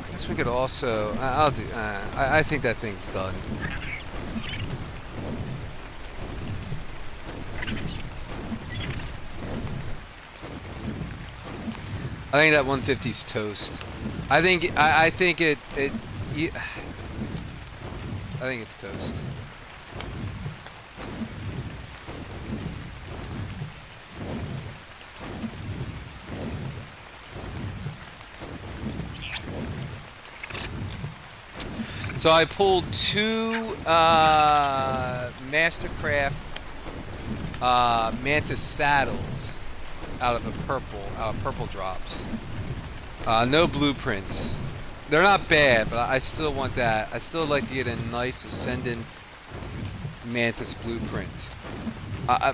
[SPEAKER 1] I guess we could also... I'll do... I think that thing's done. I think that 150's toast. I think it... I think it's toast. So I pulled 2 Mastercraft Mantis saddles out of purple drops. No blueprints. They're not bad, but I still want that. I still like to get a nice Ascendant Mantis blueprint.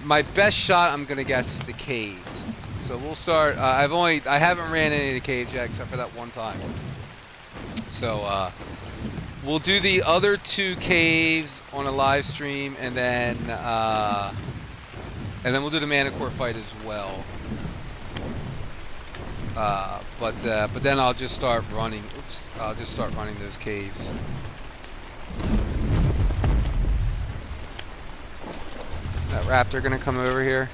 [SPEAKER 1] My best shot, I'm gonna guess, is the caves. So we'll start. I haven't ran any of the caves yet, except for that one time. So we'll do the other 2 caves on a live stream, and then we'll do the Manicore fight as well. But then I'll just start running. Oops! I'll just start running those caves. That raptor gonna come over here?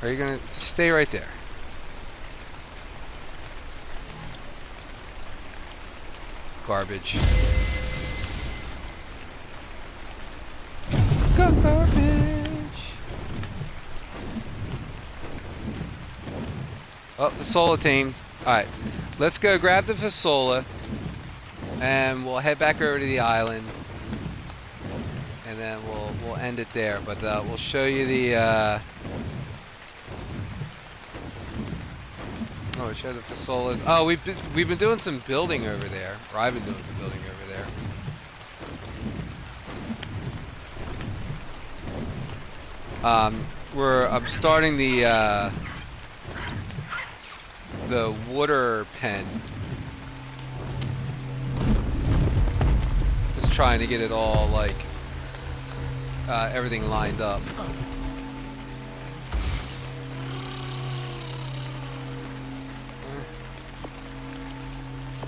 [SPEAKER 1] Are you gonna stay right there? Garbage. Garbage. Oh, the Fasola tamed. Alright, let's go grab the Fasola, and we'll head back over to the island, and then we'll end it there. But we'll show you the oh, show the Fasolas. Oh, we've been doing some building over there, or I've been doing some building over there. I'm starting the water pen. Just trying to get it all like everything lined up.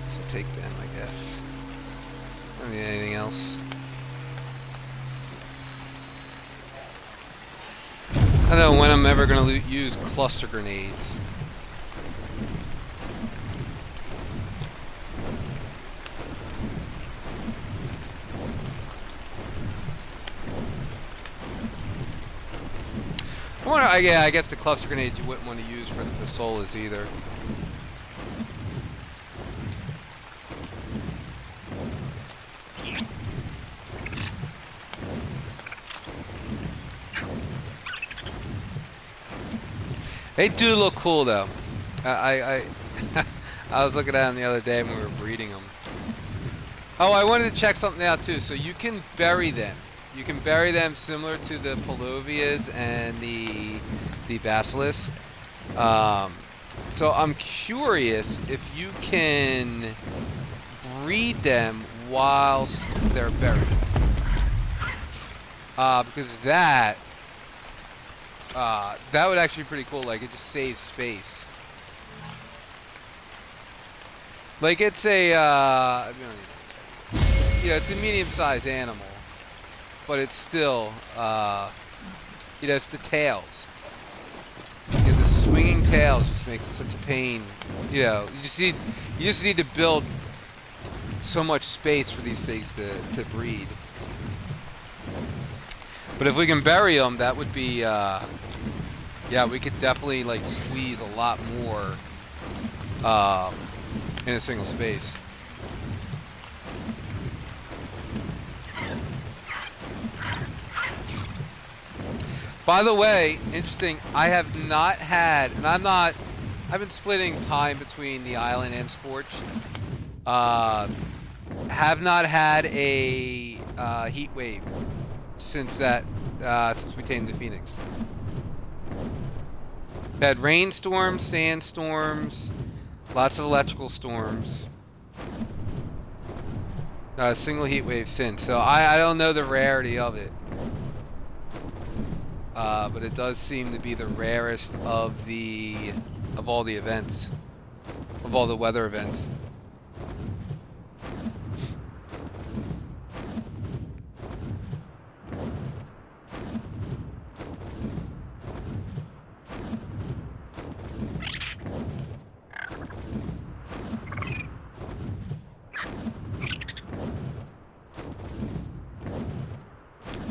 [SPEAKER 1] So take them, I guess. I don't need anything else. I don't know when I'm ever going to use cluster grenades. Yeah, I guess the cluster grenades you wouldn't want to use for the Fasolas either. They do look cool though. I was looking at them the other day when we were breeding them. Oh, I wanted to check something out too. So you can bury them. You can bury them similar to the Palovias and the Basilisk. So I'm curious if you can breed them whilst they're buried. Because that That would actually be pretty cool. Like, it just saves space. Like, it's a, it's a medium-sized animal, but it's still, it's the tails. The swinging tails just makes it such a pain. You just need to build so much space for these things to breed. But if we can bury them, that would be, yeah, we could definitely like squeeze a lot more in a single space. By the way, interesting, I have not had, and I've been splitting time between the island and Scorched. Have not had a heat wave since we tamed the Phoenix. Had rainstorms, sandstorms, lots of electrical storms. Not a single heat wave since, so I don't know the rarity of it. But it does seem to be the rarest of all the events, of all the weather events.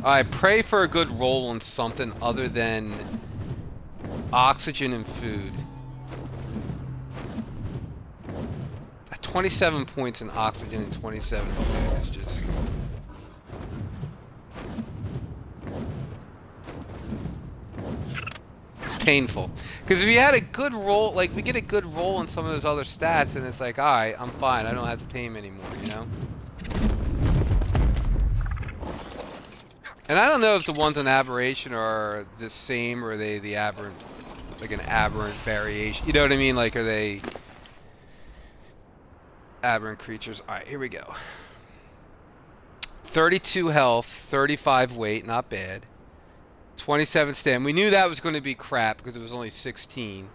[SPEAKER 1] I pray for a good roll on something other than oxygen and food. 27 points in oxygen and 27 in food is just... It's painful. Because if you had a good roll, like we get a good roll on some of those other stats, and it's like, alright, I'm fine, I don't have to tame anymore, you know? And I don't know if the ones on Aberration are the same, or are they the aberrant, like an aberrant variation. You know what I mean? Like, are they aberrant creatures? Alright, here we go. 32 health, 35 weight, not bad. 27 stam. We knew that was going to be crap because it was only 16.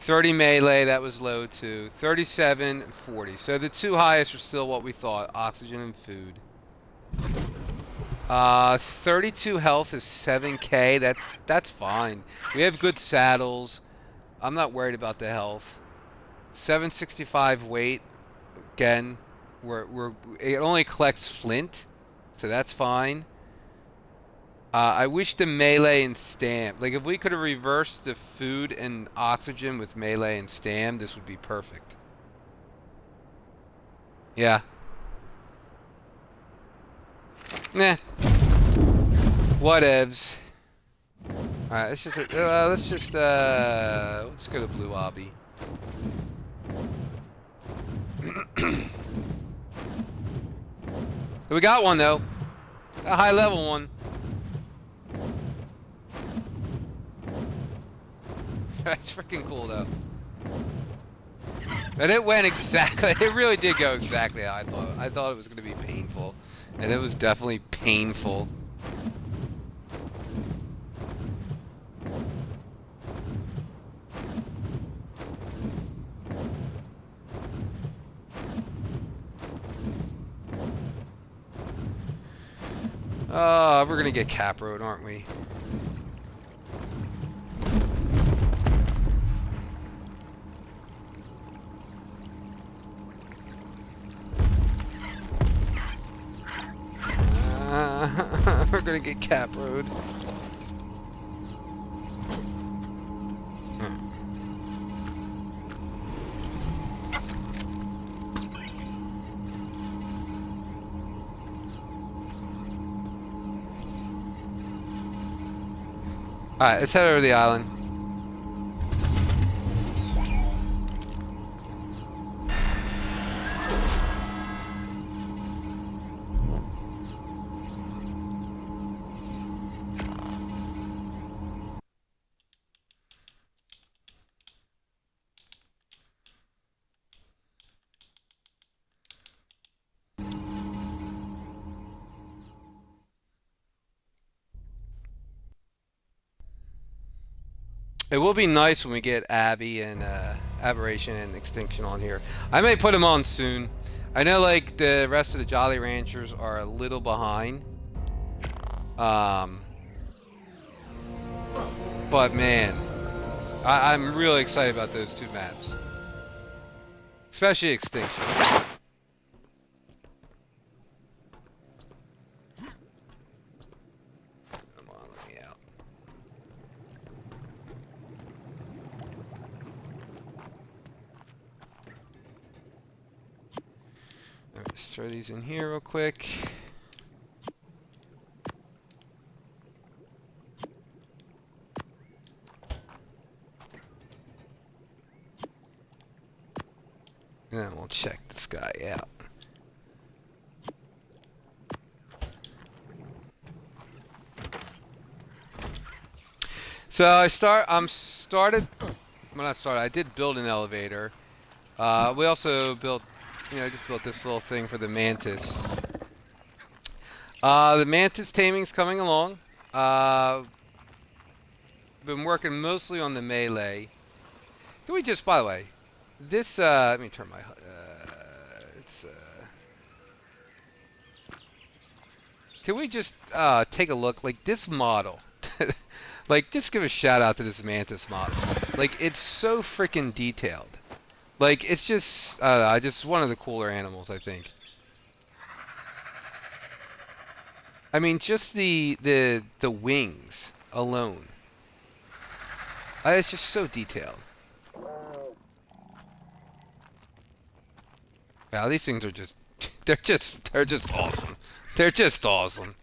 [SPEAKER 1] 30 melee, that was low too. 37 and 40. So the two highest are still what we thought, oxygen and food. 32 health is 7k. That's fine. We have good saddles. I'm not worried about the health. 765 weight. Again, it only collects flint, so that's fine. I wish the melee and stam, like if we could have reversed the food and oxygen with melee and stam, this would be perfect. Yeah. Nah. Whatevs. Alright, let's go to Blue Obby. We got one though. A high level one. That's freaking cool though. And it went exactly, it really did go exactly how I thought. I thought it was going to be painful. And it was definitely painful. We're going to get Caproed, aren't we? We're gonna get Caproed. Alright, let's head over to the island. It will be nice when we get Abby and Aberration and Extinction on here. I may put them on soon. I know like the rest of the Jolly Ranchers are a little behind. But man, I'm really excited about those two maps. Especially Extinction. Come on, let me out. Let's throw these in here real quick. And then we'll check this guy out. So I did build an elevator. We also built, just built this little thing for the mantis. The mantis taming's coming along. Been working mostly on the melee. Can we just, by the way, this, let me turn my, can we just, take a look, like, this model, like, just give a shout out to this mantis model. Like, it's so freaking detailed. Like, it's just, just one of the cooler animals, I think. I mean, just the wings alone. It's just so detailed. Wow, these things are just, they're just awesome. They're just awesome.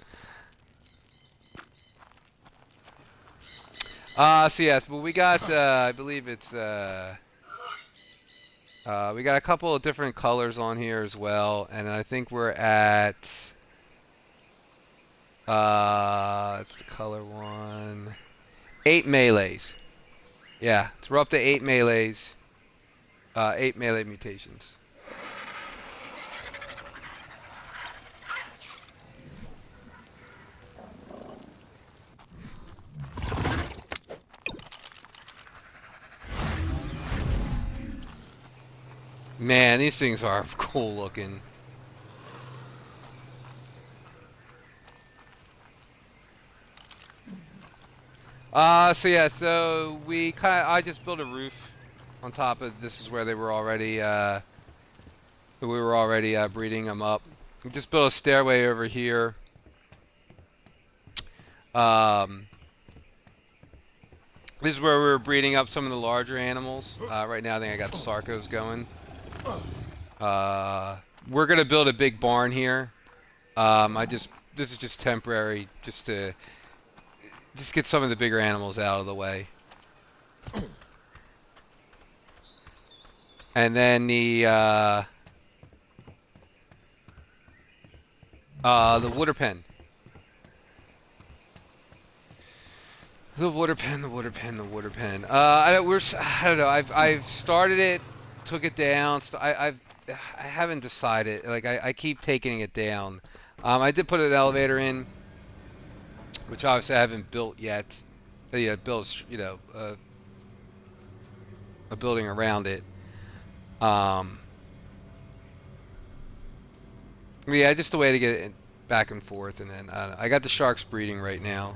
[SPEAKER 1] So yes, but we got, I believe it's, we got a couple of different colors on here as well, and I think we're at, it's the color one, 8 melees. Yeah, so we're up to 8 melees, 8 melee mutations. Man, these things are cool looking. So yeah, so I just built a roof on top of, this is where they were already, we were already breeding them up. We just built a stairway over here. This is where we were breeding up some of the larger animals. Right now I think I got Sarcos going. We're gonna build a big barn here. This is just temporary, just to get some of the bigger animals out of the way. And then the water pen. The water pen. I don't know. I've started it, took it down. I haven't decided. Like I keep taking it down. I did put an elevator in, which obviously I haven't built yet. Yeah, built, a building around it. Yeah, just a way to get it back and forth, and then I got the sharks breeding right now.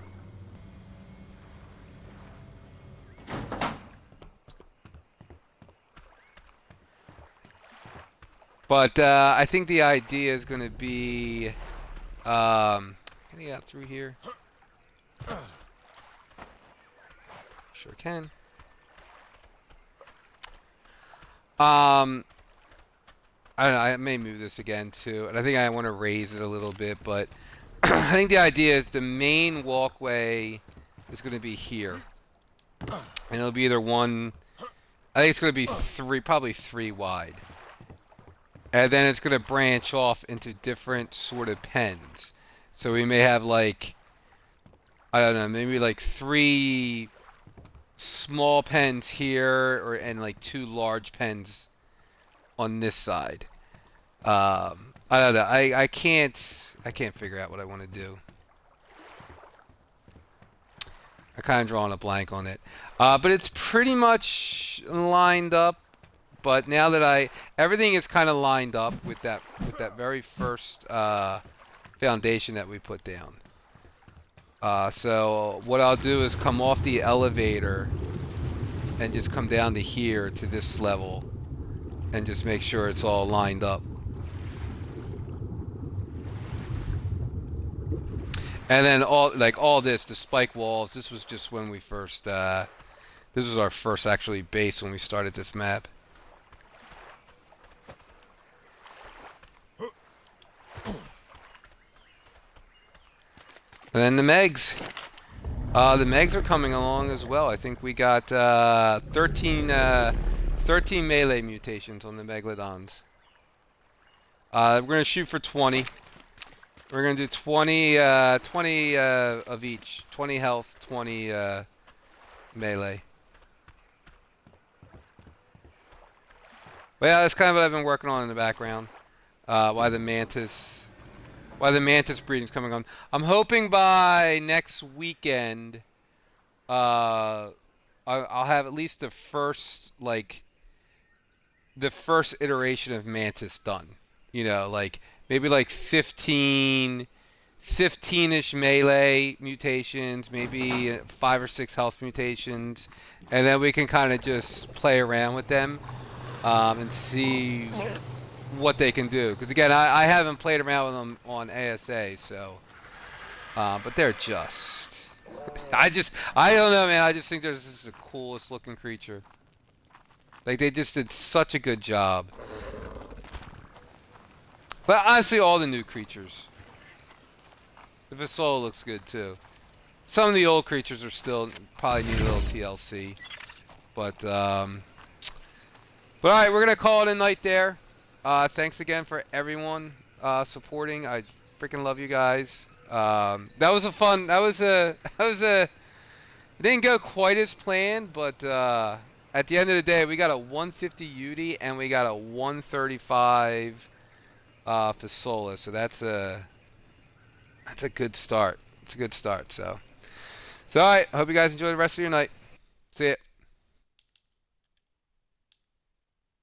[SPEAKER 1] But I think the idea is going to be, can I get out through here? Sure can. I don't know, I may move this again too, and I think I want to raise it a little bit, but I think the idea is the main walkway is going to be here. And it'll be either one, I think it's going to be probably three wide. And then it's going to branch off into different sort of pens. So we may have like, I don't know, maybe like 3 small pens here, and like 2 large pens on this side. I don't know. I can't figure out what I want to do. I kind of drawing a blank on it. But it's pretty much lined up. But now that everything is kind of lined up with that very first foundation that we put down. So what I'll do is come off the elevator and just come down to here to this level and just make sure it's all lined up. And then all this, the spike walls, this was just when we first, this was our first actually base when we started this map. And then the Megs. The Megs are coming along as well. I think we got 13 melee mutations on the Megalodons. We're going to shoot for 20. We're going to do 20 of each. 20 health, 20 melee. But yeah, that's kind of what I've been working on in the background. Why the Mantis breeding's coming on. I'm hoping by next weekend, I'll have at least the first iteration of Mantis done. You know, like maybe like 15-ish melee mutations, maybe 5 or 6 health mutations, and then we can kind of just play around with them and see what they can do. Because again, I haven't played around with them on ASA, so but they're just I don't know, man. I just think they're just the coolest looking creature. Like they just did such a good job. But honestly, all the new creatures. The Fasola looks good too. Some of the old creatures are still probably need a little TLC. But alright, we're gonna call it a night there. Thanks again for everyone supporting. I freaking love you guys. That was a fun. It didn't go quite as planned, but at the end of the day, we got a 150 UD and we got a 135 Fasola. So that's a good start. It's a good start. So alright. Hope you guys enjoy the rest of your night. See ya.